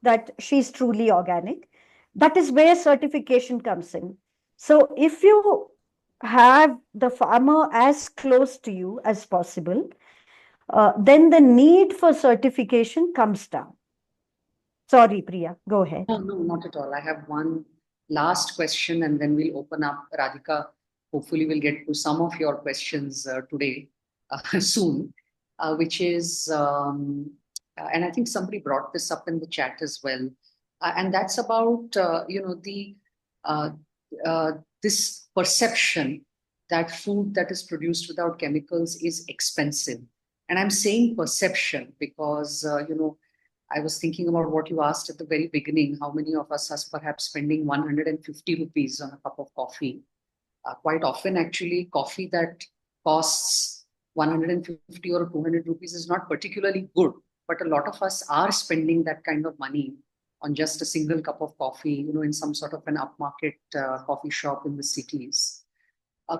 that she's truly organic. That is where certification comes in. So if you have the farmer as close to you as possible, then the need for certification comes down. Sorry, Priya, go ahead. No, no, not at all. I have one last question and then we'll open up. Radhika, hopefully we'll get to some of your questions today, soon, which is, and I think somebody brought this up in the chat as well. And that's about, uh, this perception that food that is produced without chemicals is expensive. And I'm saying perception because, I was thinking about what you asked at the very beginning. How many of us are perhaps spending 150 rupees on a cup of coffee? Quite often, actually, coffee that costs 150 or 200 rupees is not particularly good. But a lot of us are spending that kind of money on just a single cup of coffee, in some sort of an upmarket coffee shop in the cities.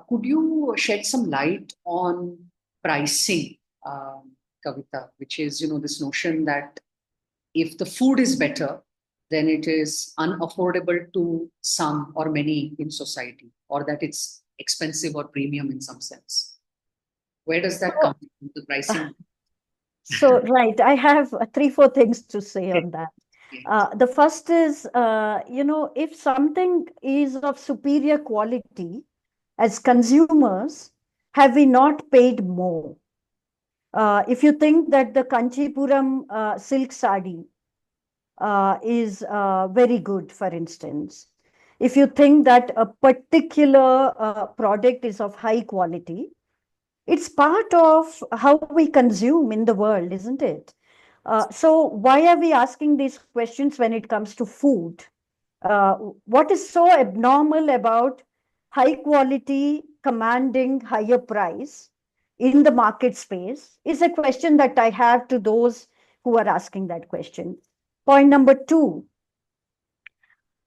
Could you shed some light on pricing, Kavitha, which is, this notion that if the food is better, then it is unaffordable to some or many in society, or that it's expensive or premium in some sense. Where does that come from, the pricing? So, right, I have 3, 4 things to say Okay. on that. Yes. The first is, if something is of superior quality, as consumers, have we not paid more? If you think that the Kanchipuram silk sari is very good, for instance, if you think that a particular product is of high quality, it's part of how we consume in the world, isn't it? So why are we asking these questions when it comes to food? Uh, what is so abnormal about high quality commanding higher price in the market space is a question that I have to those who are asking that question. Point number two,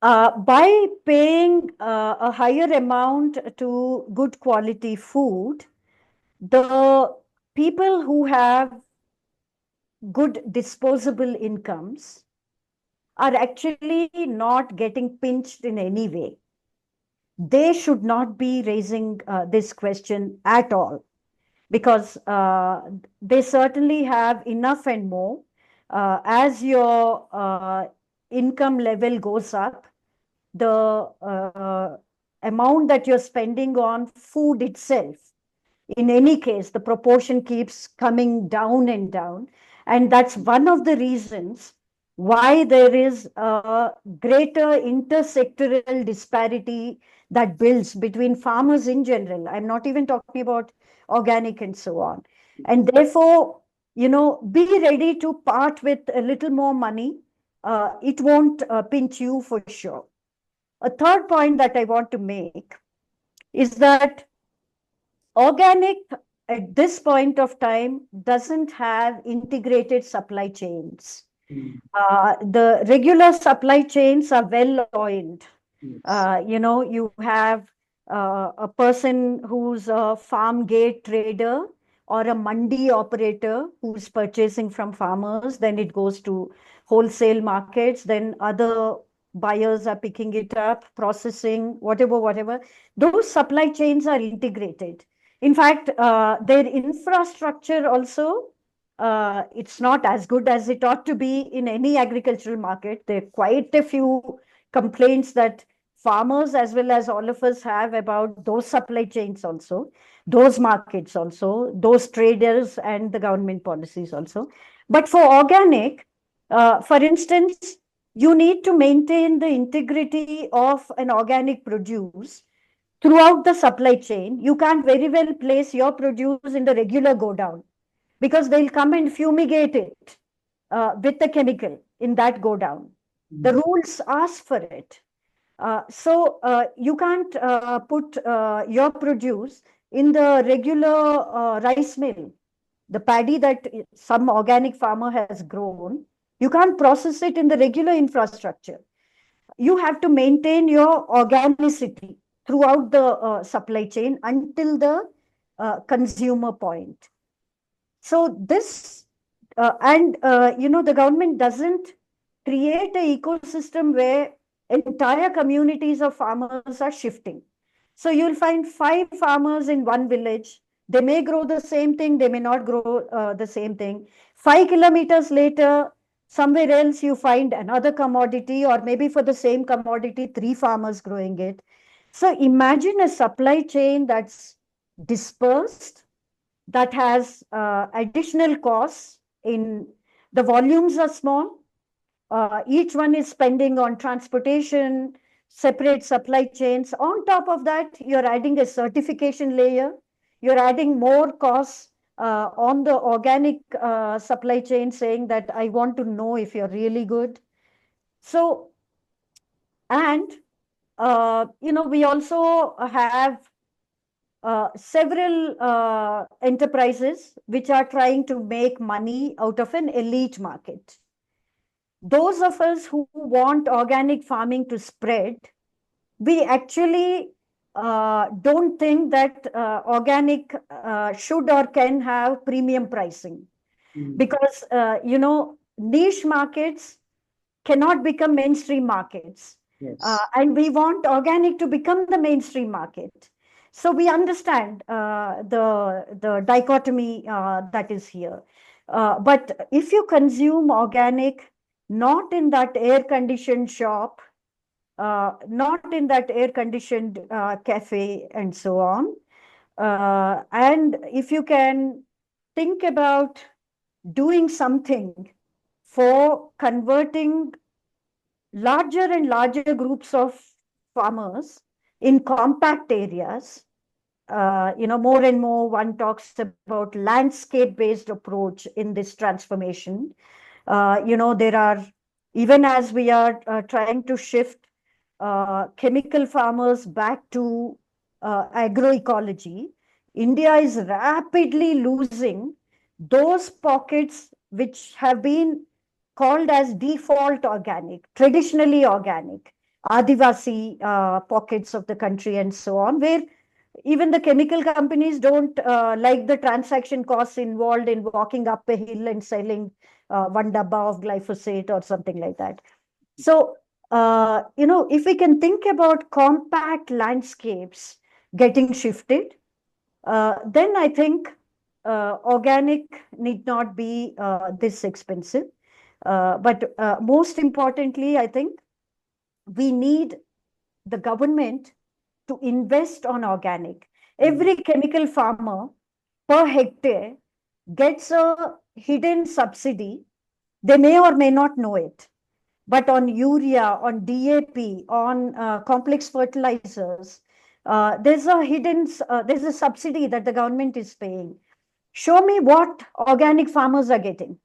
by paying a higher amount to good quality food, the people who have good disposable incomes are actually not getting pinched in any way. They should not be raising this question at all because they certainly have enough and more. As your income level goes up, the amount that you're spending on food itself, in any case, the proportion keeps coming down and down. And that's one of the reasons why there is a greater intersectoral disparity that builds between farmers in general. I'm not even talking about organic and so on. And therefore, be ready to part with a little more money. It won't pinch you for sure. A third point that I want to make is that organic at this point of time doesn't have integrated supply chains. Mm. The regular supply chains are well oiled. Yes. You have a person who's a farm gate trader or a mandi operator who's purchasing from farmers, then it goes to wholesale markets, then other buyers are picking it up, processing, whatever. Those supply chains are integrated. In fact, their infrastructure also, it's not as good as it ought to be in any agricultural market. There are quite a few complaints that farmers as well as all of us have about those supply chains also, those markets also, those traders and the government policies also. But for organic, for instance, you need to maintain the integrity of an organic produce throughout the supply chain. You can't very well place your produce in the regular go down because they'll come and fumigate it with the chemical in that go down. The Mm. rules ask for it. So you can't put your produce in the regular rice mill. The paddy that some organic farmer has grown, you can't process it in the regular infrastructure. You have to maintain your organicity throughout the supply chain until the consumer point. So this, the government doesn't create an ecosystem where entire communities of farmers are shifting. So you'll find 5 farmers in one village. They may grow the same thing, they may not grow the same thing. 5 kilometers later, somewhere else you find another commodity, or maybe for the same commodity, 3 farmers growing it. So imagine a supply chain that's dispersed, that has additional costs in the volumes are small. Each one is spending on transportation, separate supply chains. On top of that, you're adding a certification layer. You're adding more costs on the organic supply chain, saying that I want to know if you're really good. So, and we also have several enterprises which are trying to make money out of an elite market. Those of us who want organic farming to spread, we actually don't think that organic should or can have premium pricing Mm. because, niche markets cannot become mainstream markets. Yes. And we want organic to become the mainstream market. So we understand the dichotomy that is here. But if you consume organic, not in that air-conditioned shop, not in that air-conditioned cafe and so on, and if you can think about doing something for converting larger and larger groups of farmers in compact areas, more and more one talks about landscape-based approach in this transformation. There are, even as we are trying to shift chemical farmers back to agroecology, India is rapidly losing those pockets which have been called as default organic, traditionally organic, Adivasi pockets of the country and so on, where even the chemical companies don't like the transaction costs involved in walking up a hill and selling one dabba of glyphosate or something like that. So, if we can think about compact landscapes getting shifted, then I think organic need not be this expensive. But most importantly, I think we need the government to invest on organic. Every chemical farmer per hectare gets a hidden subsidy. They may or may not know it, but on urea, on DAP, on complex fertilizers, there's a subsidy that the government is paying. Show me what organic farmers are getting.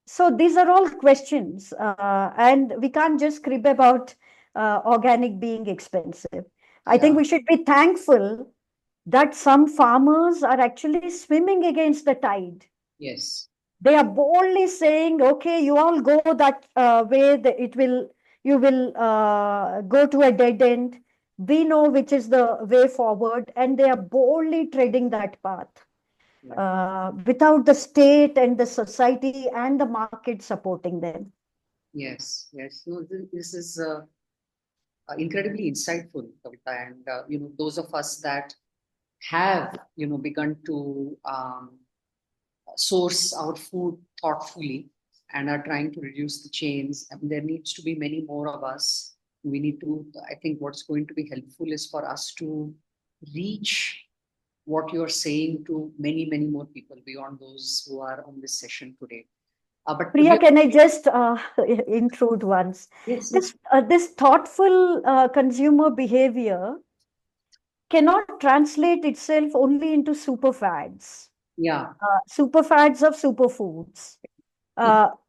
So these are all questions, and we can't just crib about organic being expensive. I think we should be thankful that some farmers are actually swimming against the tide. Yes. They are boldly saying, okay, you all go that way, you will go to a dead end. We know which is the way forward, and they are boldly treading that path. Without the state and the society and the market supporting them. Yes, yes. No, this is incredibly insightful, Kavitha. And, those of us that have, begun to source our food thoughtfully and are trying to reduce the chains, I mean, there needs to be many more of us. We need to, I think what's going to be helpful is for us to reach what you're saying to many, many more people beyond those who are on this session today. But Priya, can I just intrude once? yes, This thoughtful consumer behavior cannot translate itself only into superfads. yeah, Superfads of superfoods.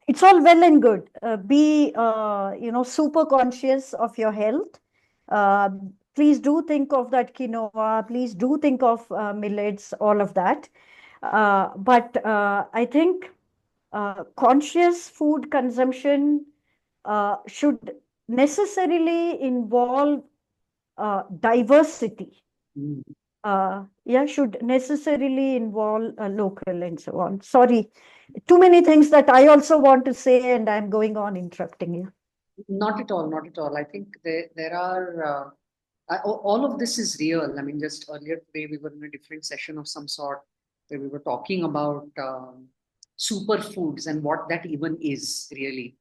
It's all well and good. Be super conscious of your health. Please do think of that quinoa. Please do think of millets, all of that. But I think conscious food consumption should necessarily involve diversity. Should necessarily involve local and so on. Sorry, too many things that I also want to say, and I'm going on interrupting you. not at all, not at all. I think there are all of this is real. I mean, just earlier today we were in a different session of some sort where we were talking about superfoods and what that even is really.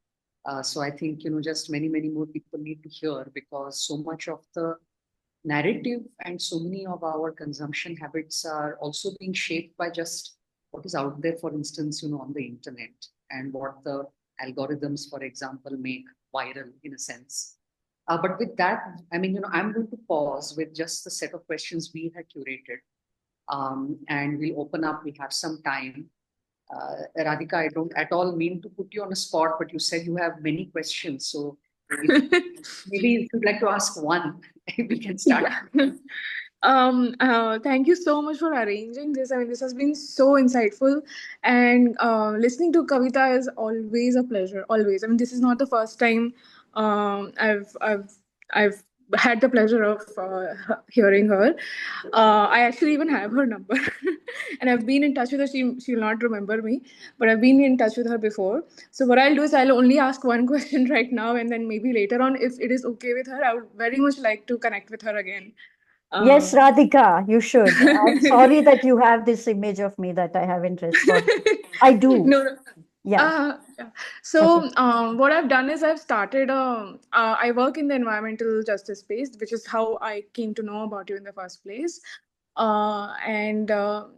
So I think just many more people need to hear, because so much of the narrative and so many of our consumption habits are also being shaped by just what is out there, for instance, on the internet, and what the algorithms, for example, make viral in a sense. But with that, I mean, I'm going to pause with just the set of questions we had curated, and we'll open up. We have some time. Radhika, I don't at all mean to put you on a spot, but you said you have many questions. So maybe if you'd like to ask one, we can start. Thank you so much for arranging this. I mean, this has been so insightful, and listening to Kavitha is always a pleasure. Always. I mean, this is not the first time I've had the pleasure of hearing her. I actually even have her number, and I've been in touch with her. She'll not remember me, but I've been in touch with her before. So what I'll do is I'll only ask one question right now, and then maybe later on, if it is okay with her, I would very much like to connect with her again. Yes, Um, Radhika, you should. I'm sorry that you have this image of me that I haven't responded. I do. no, no. Yeah. Yeah. Okay. So, what I've done is I've started. I work in the environmental justice space, which is how I came to know about you in the first place. And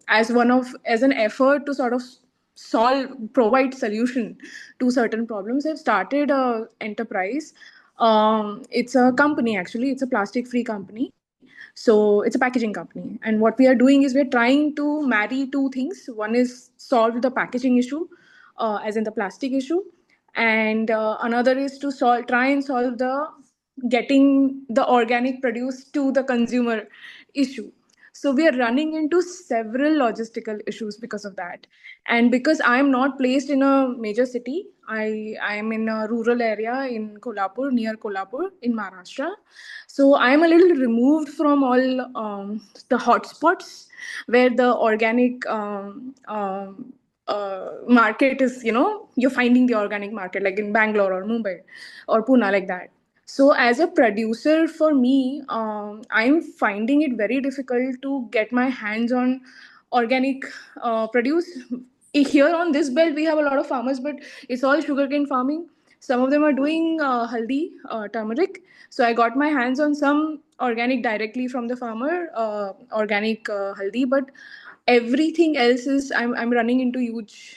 as an effort to sort of provide solution to certain problems, I've started a enterprise. It's a company actually. It's a plastic-free company. So it's a packaging company. And what we are doing is we're trying to marry two things. One is solve the packaging issue, as in the plastic issue. And another is to try and solve the getting the organic produce to the consumer issue. So we are running into several logistical issues because of that. And because I am not placed in a major city, I am in a rural area in Kolhapur, near Kolhapur in Maharashtra. So I am a little removed from all the hotspots where the organic market is, you're finding the organic market like in Bangalore or Mumbai or Pune, like that. So, as a producer, for me, I'm finding it very difficult to get my hands on organic produce. Here on this belt, we have a lot of farmers, but it's all sugarcane farming. Some of them are doing haldi, turmeric. So, I got my hands on some organic directly from the farmer, organic haldi, but everything else is I'm running into huge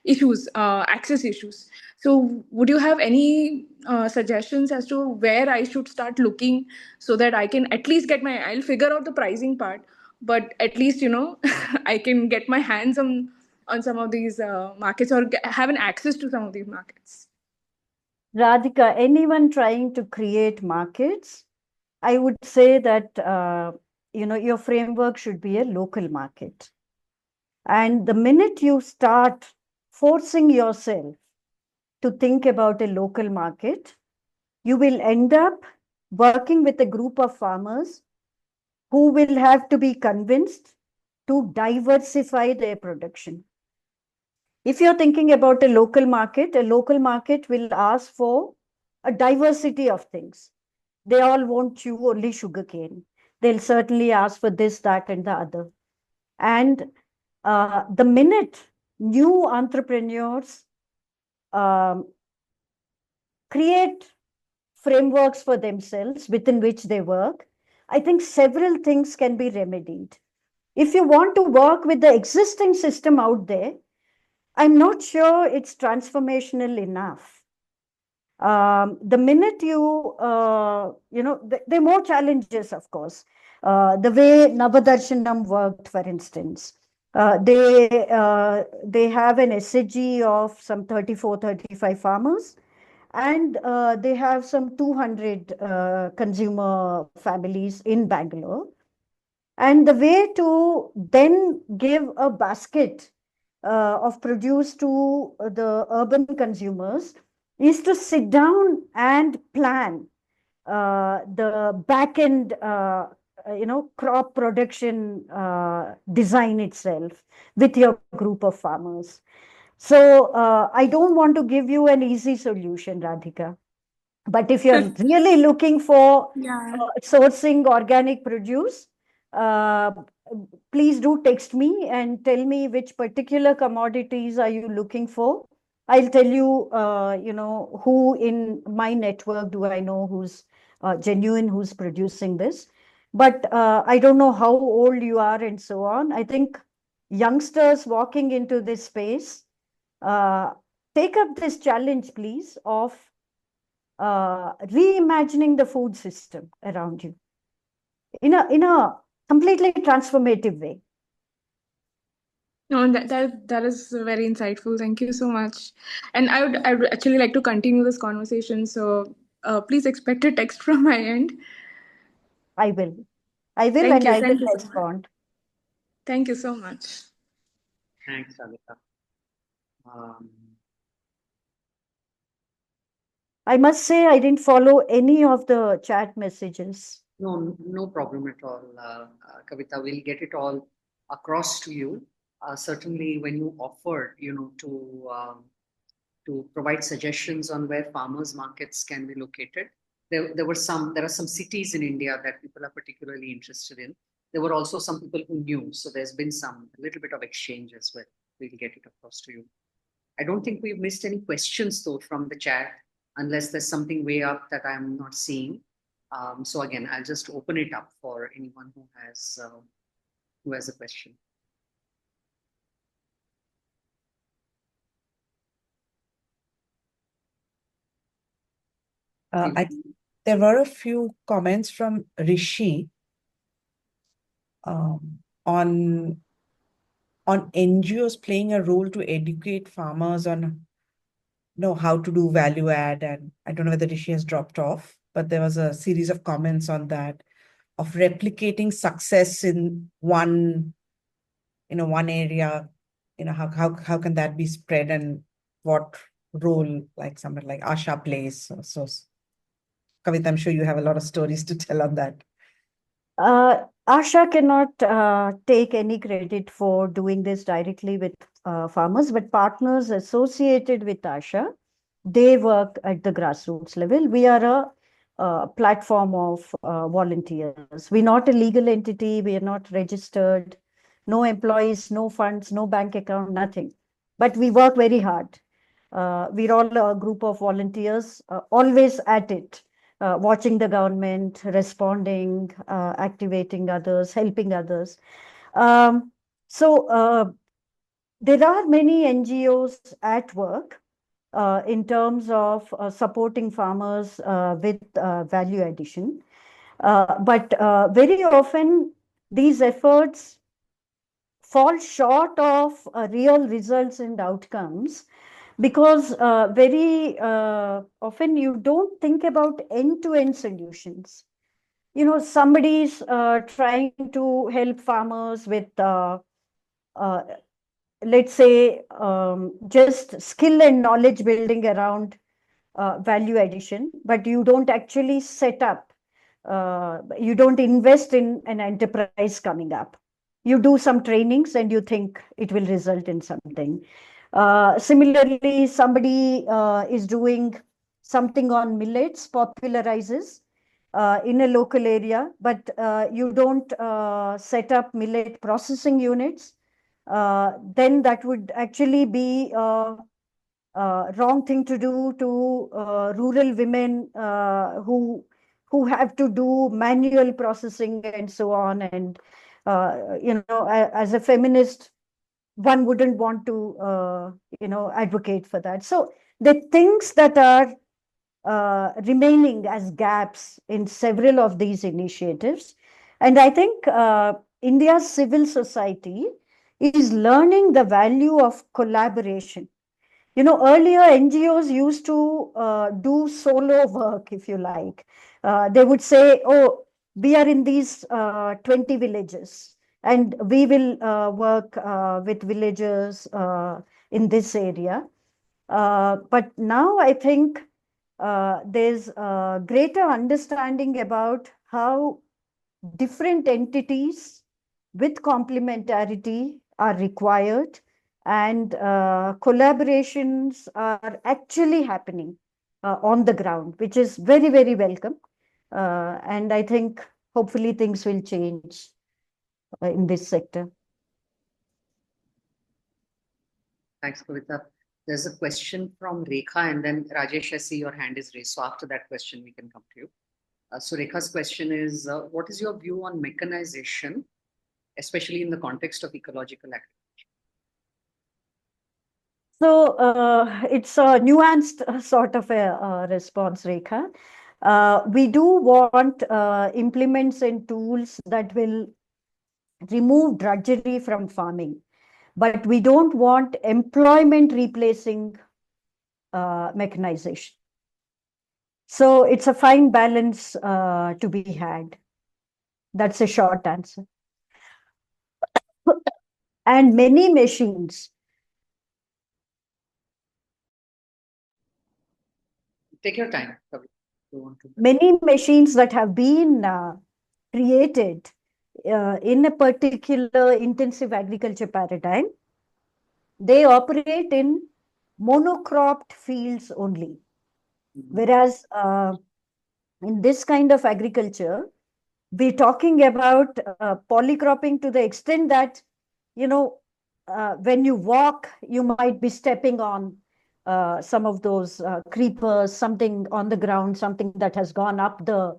issues, access issues. So, would you have any suggestions as to where I should start looking so that I can at least I'll figure out the pricing part, but at least, I can get my hands on some of these markets or have an access to some of these markets? Radhika, anyone trying to create markets, I would say that, your framework should be a local market. And the minute you start forcing yourself to think about a local market, you will end up working with a group of farmers who will have to be convinced to diversify their production. If you're thinking about a local market will ask for a diversity of things. They all won't chew only sugarcane. They'll certainly ask for this, that, and the other. And the minute new entrepreneurs um, create frameworks for themselves within which they work, I think several things can be remedied. If you want to work with the existing system out there, I'm not sure it's transformational enough. The minute there are more challenges, of course. The way Navadarshanam worked, for instance, they have an SHG of some 34, 35 farmers, and they have some 200 consumer families in Bangalore. And the way to then give a basket of produce to the urban consumers is to sit down and plan the back end, crop production design itself with your group of farmers. So I don't want to give you an easy solution, Radhika. But if you're really looking for Yeah. sourcing organic produce, uh, please do text me and tell me which particular commodities are you looking for. I'll tell you, who in my network do I know who's genuine, who's producing this. But I don't know how old you are and so on. I think youngsters walking into this space, uh, take up this challenge, please, of reimagining the food system around you in a completely transformative way. No, that is very insightful. Thank you so much. And I would actually like to continue this conversation. So please expect a text from my end. I will. I will, Thank and you. I will Thank you so much. respond. Thank you so much. Thanks, Kavitha. Um, I must say I didn't follow any of the chat messages. no problem at all, Kavitha. We'll get it all across to you. Certainly, when you offered, to provide suggestions on where farmers markets can be located, there are some cities in India that people are particularly interested in. There were also some people who knew. So there's been a little bit of exchange as well. We'll get it across to you. I don't think we've missed any questions though from the chat, unless there's something way up that I'm not seeing. So again, I'll just open it up for anyone who has a question. There were a few comments from Rishi on NGOs playing a role to educate farmers on how to do value add. And I don't know whether Rishi has dropped off, but there was a series of comments on that, of replicating success in one area. How can that be spread, and what role like someone like Asha plays? So Kavitha, I'm sure you have a lot of stories to tell on that. Asha cannot take any credit for doing this directly with farmers, but partners associated with Asha, they work at the grassroots level. We are a platform of volunteers. We're not a legal entity. We are not registered. No employees, no funds, no bank account, nothing. But we work very hard. We're all a group of volunteers, always at it. Watching the government, responding, activating others, helping others. So there are many NGOs at work in terms of supporting farmers with value addition. But very often these efforts fall short of real results and outcomes, because very often you don't think about end-to-end solutions. Somebody's trying to help farmers with, let's say, just skill and knowledge building around value addition, but you don't actually set up, you don't invest in an enterprise coming up. You do some trainings and you think it will result in something. Similarly, somebody is doing something on millets, popularizes in a local area, but you don't set up millet processing units, then that would actually be wrong thing to do to rural women who have to do manual processing and so on. And as a feminist, one wouldn't want to advocate for that. So the things that are remaining as gaps in several of these initiatives, and I think India's civil society is learning the value of collaboration. Earlier NGOs used to do solo work, if you like. They would say, oh, we are in these 20 villages, and we will work with villagers in this area. But now I think there's a greater understanding about how different entities with complementarity are required, and collaborations are actually happening on the ground, which is very, very welcome. And I think hopefully things will change in this sector. Thanks, Kavitha. There's a question from Rekha, and then Rajesh, I see your hand is raised. So after that question, we can come to you. So Rekha's question is, what is your view on mechanization, especially in the context of ecological agriculture? So it's a nuanced sort of a response, Rekha. We do want implements and tools that will remove drudgery from farming, but we don't want employment replacing mechanization. So it's a fine balance to be had. That's a short answer. And many machines. Take your time. Many machines that have been created in a particular intensive agriculture paradigm, they operate in monocropped fields only. Whereas in this kind of agriculture, we're talking about polycropping to the extent that, when you walk, you might be stepping on some of those creepers, something on the ground, something that has gone up the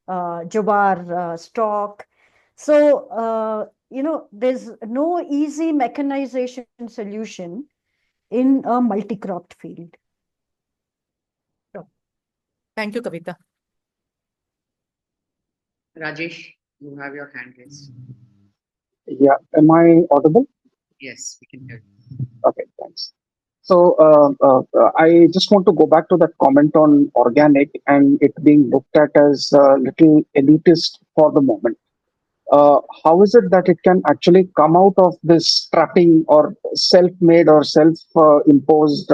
jowar stalk. So, there's no easy mechanization solution in a multi-cropped field. Thank you, Kavitha. Rajesh, you have your hand raised. Yeah, am I audible? Yes, we can hear you. Okay, thanks. So I just want to go back to that comment on organic and it being looked at as a little elitist for the moment. How is it that it can actually come out of this trapping or self-made or self-imposed,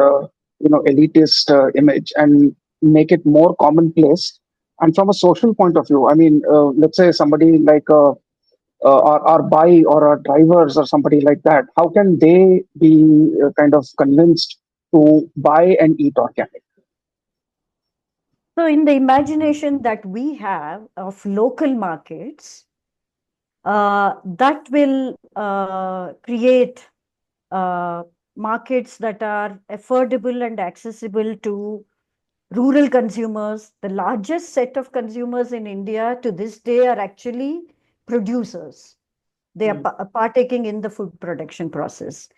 elitist image and make it more commonplace? And from a social point of view, I mean, let's say somebody like our buy or our drivers or somebody like that, how can they be kind of convinced to buy and eat organic? So, in the imagination that we have of local markets, that will create markets that are affordable and accessible to rural consumers. The largest set of consumers in India to this day are actually producers. They are partaking in the food production process.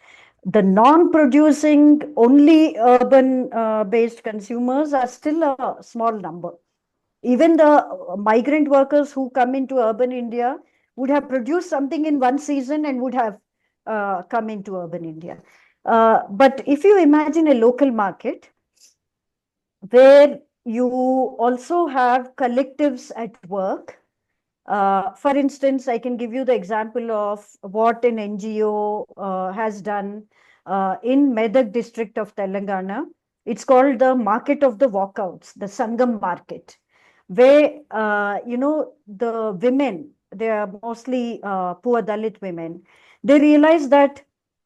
The non-producing, only urban based consumers are still a small number. Even the migrant workers who come into urban India would have produced something in one season and would have come into urban India. But if you imagine a local market where you also have collectives at work, for instance, I can give you the example of what an NGO has done in Medak district of Telangana. It's called the Market of the Walkouts, the Sangam Market, where, the women, they are mostly poor Dalit women, they realize that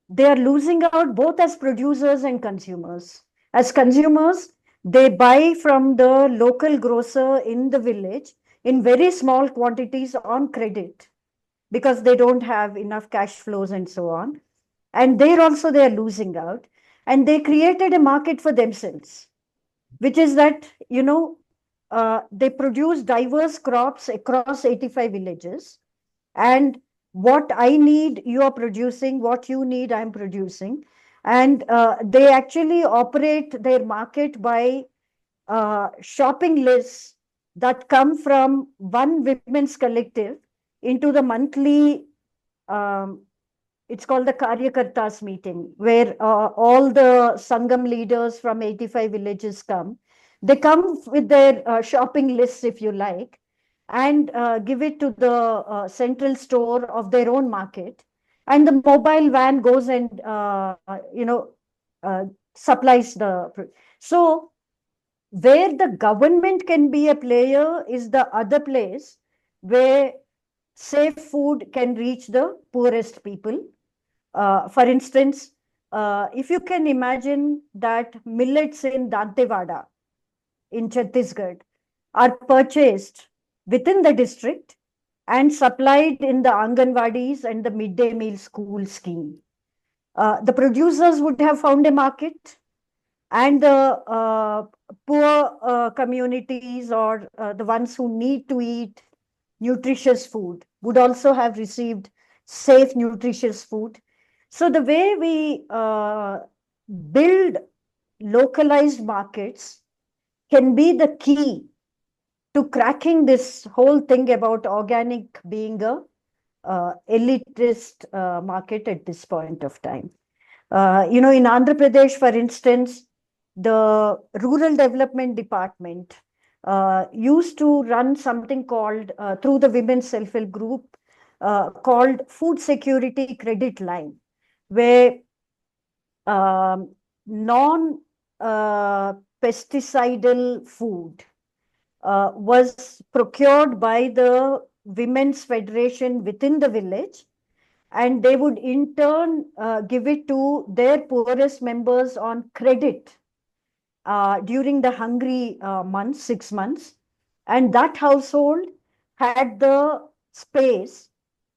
they are losing out both as producers and consumers. As consumers, they buy from the local grocer in the village in very small quantities on credit because they don't have enough cash flows and so on. And there also they are losing out. And they created a market for themselves, which is that, they produce diverse crops across 85 villages. And what I need, you are producing. What you need, I'm producing. And they actually operate their market by shopping lists that come from one women's collective into the monthly, it's called the Karyakartas meeting, where all the Sangam leaders from 85 villages come. They come with their shopping lists, if you like, and give it to the central store of their own market. And the mobile van goes and, supplies the. So, where the government can be a player is the other place where safe food can reach the poorest people. For instance, if you can imagine that millets in Dantewada in Chhattisgarh are purchased within the district and supplied in the Anganwadis and the midday meal school scheme. The producers would have found a market, and the poor communities or the ones who need to eat nutritious food would also have received safe, nutritious food. So the way we build localized markets can be the key to cracking this whole thing about organic being a elitist market at this point of time. In Andhra Pradesh, for instance, the Rural Development Department used to run something called, through the Women's Self-Help Group, called Food Security Credit Line, where non-pesticidal food was procured by the Women's Federation within the village, and they would in turn give it to their poorest members on credit during the hungry months, 6 months. And that household had the space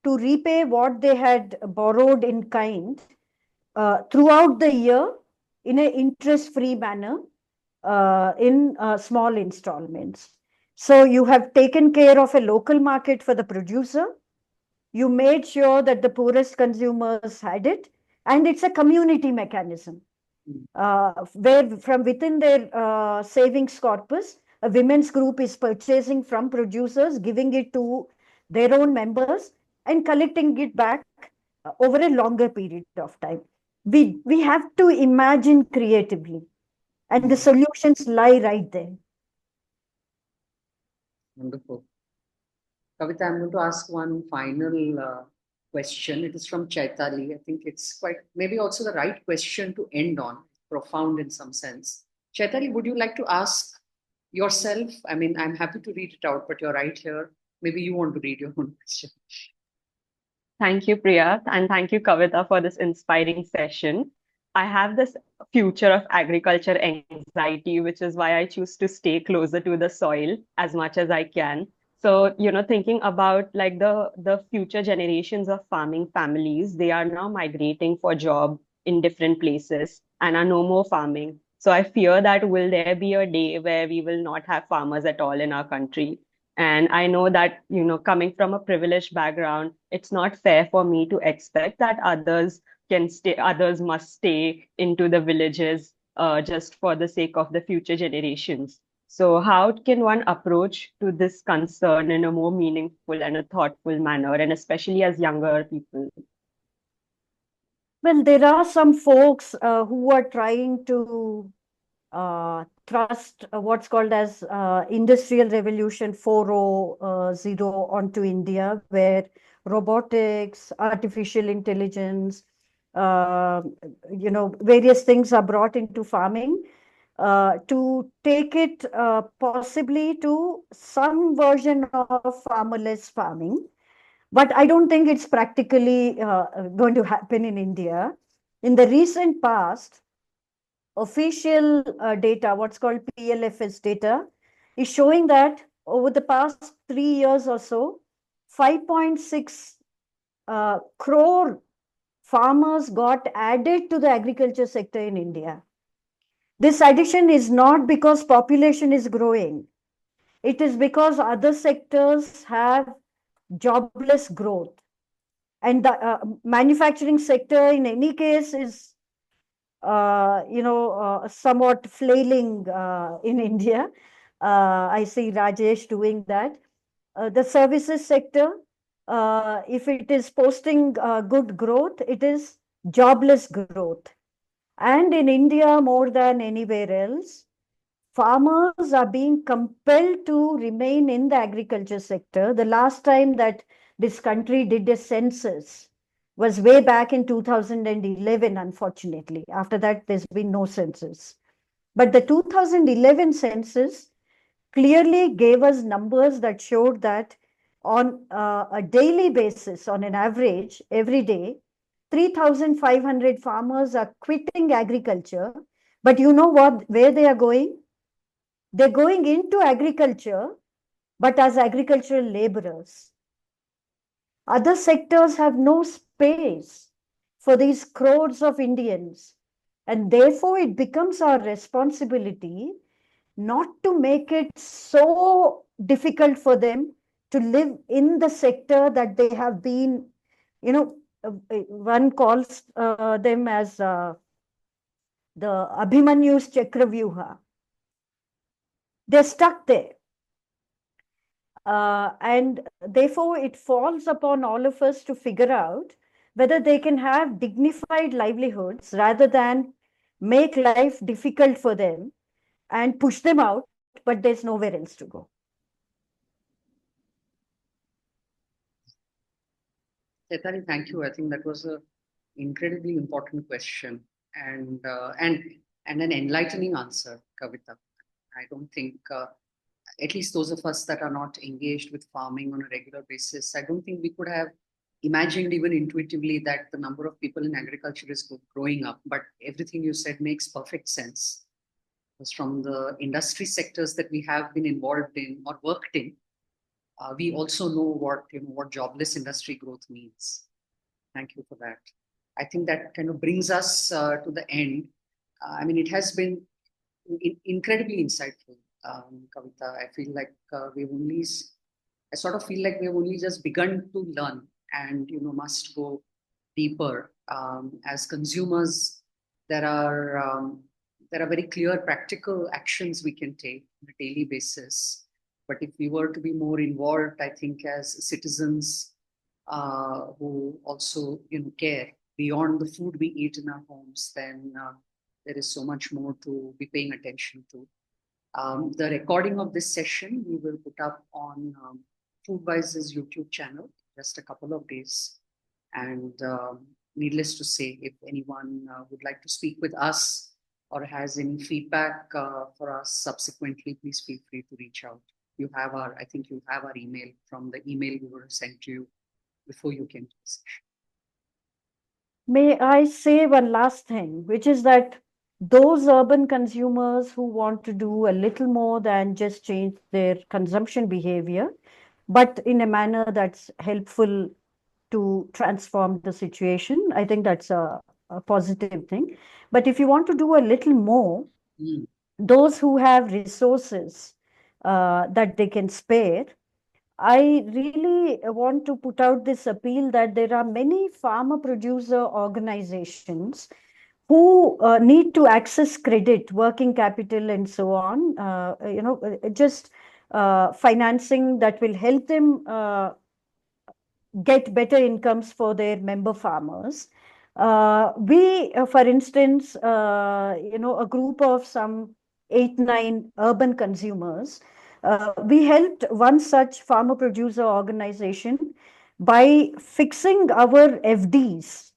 to repay what they had borrowed in kind throughout the year in an interest-free manner in small installments. So you have taken care of a local market for the producer. You made sure that the poorest consumers had it, and it's a community mechanism where from within their savings corpus, a women's group is purchasing from producers, giving it to their own members, and collecting it back over a longer period of time. We have to imagine creatively, and the solutions lie right there. Wonderful. Kavitha, I'm going to ask one final question. It is from Chaitali. I think it's quite maybe also the right question to end on, profound in some sense. Chaitali, would you like to ask yourself? I mean, I'm happy to read it out, but you're right here. Maybe you want to read your own question. Thank you, Priya, and thank you, Kavitha, for this inspiring session. I have this future of agriculture anxiety, which is why I choose to stay closer to the soil as much as I can. So, thinking about like the future generations of farming families, they are now migrating for job in different places and are no more farming. So I fear that will there be a day where we will not have farmers at all in our country? And I know that, coming from a privileged background, it's not fair for me to expect that others must stay into the villages just for the sake of the future generations. So how can one approach to this concern in a more meaningful and a thoughtful manner, and especially as younger people? Well, there are some folks who are trying to thrust what's called as Industrial Revolution 4.0 onto India, where robotics, artificial intelligence, various things are brought into farming to take it possibly to some version of farmerless farming. But I don't think it's practically going to happen in India. In the recent past, official data, what's called PLFS data, is showing that over the past 3 years or so, 5.6 crore farmers got added to the agriculture sector in India. This addition is not because population is growing. It is because other sectors have jobless growth. And the manufacturing sector, in any case, is somewhat flailing in India. I see Rajesh doing that. The services sector, if it is posting good growth, it is jobless growth. And in India, more than anywhere else, farmers are being compelled to remain in the agriculture sector. The last time that this country did a census was way back in 2011, unfortunately. After that, there's been no census. But the 2011 census clearly gave us numbers that showed that on a daily basis, on an average, every day, 3,500 farmers are quitting agriculture. But you know what? Where they are going? They're going into agriculture, but as agricultural laborers. Other sectors have no space for these crores of Indians. And therefore, it becomes our responsibility not to make it so difficult for them to live in the sector that they have been, one calls them as the Abhimanyu's Chakravyuha. They're stuck there. And therefore, it falls upon all of us to figure out whether they can have dignified livelihoods rather than make life difficult for them and push them out, but there's nowhere else to go. Chaitali, thank you. I think that was an incredibly important question and an enlightening answer, Kavitha. I don't think, at least those of us that are not engaged with farming on a regular basis, I don't think we could have imagined even intuitively that the number of people in agriculture is growing up. But everything you said makes perfect sense. Because from the industry sectors that we have been involved in or worked in, we also know what jobless industry growth means. Thank you for that. I think that kind of brings us to the end. I mean, it has been incredibly insightful, Kavitha. I sort of feel like we've only just begun to learn, and must go deeper. As consumers, there are very clear practical actions we can take on a daily basis. But if we were to be more involved, I think as citizens who also care beyond the food we eat in our homes, then there is so much more to be paying attention to. The recording of this session we will put up on Foodwize's YouTube channel just a couple of days. And needless to say, if anyone would like to speak with us or has any feedback for us subsequently, please feel free to reach out. I think you have our email from the email we were sent to you before you came to the session. May I say one last thing, which is that those urban consumers who want to do a little more than just change their consumption behavior, but in a manner that's helpful to transform the situation, I think that's a positive thing. But if you want to do a little more, those who have resources that they can spare, I really want to put out this appeal that there are many farmer producer organizations who need to access credit, working capital, and so on. Just financing that will help them get better incomes for their member farmers. For instance, a group of some 8-9 urban consumers, we helped one such farmer producer organization by fixing our FDs.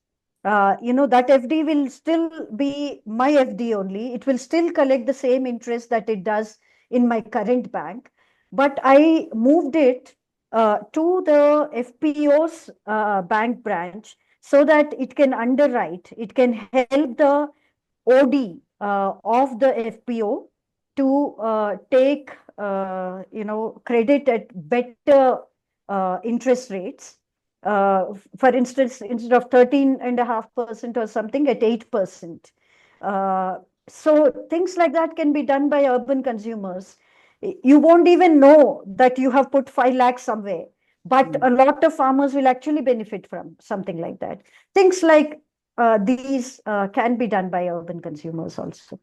That FD will still be my FD only. It will still collect the same interest that it does in my current bank. But I moved it to the FPO's bank branch so that it can underwrite, it can help the OD of the FPO to take credit at better interest rates. For instance, instead of 13.5% or something, at 8%. So things like that can be done by urban consumers. You won't even know that you have put 5 lakhs somewhere, but a lot of farmers will actually benefit from something like that. Things like these can be done by urban consumers also.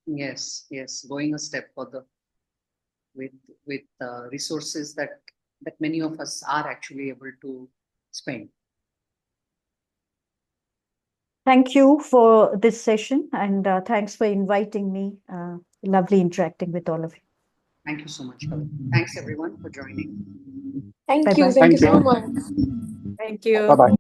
Yes, going a step further with resources that many of us are actually able to spend. Thank you for this session, and thanks for inviting me. Lovely interacting with all of you. Thank you so much, Kavitha. Thanks everyone for joining. Thank Bye-bye. you. Thank you Thank so you. much. Thank you. Bye-bye.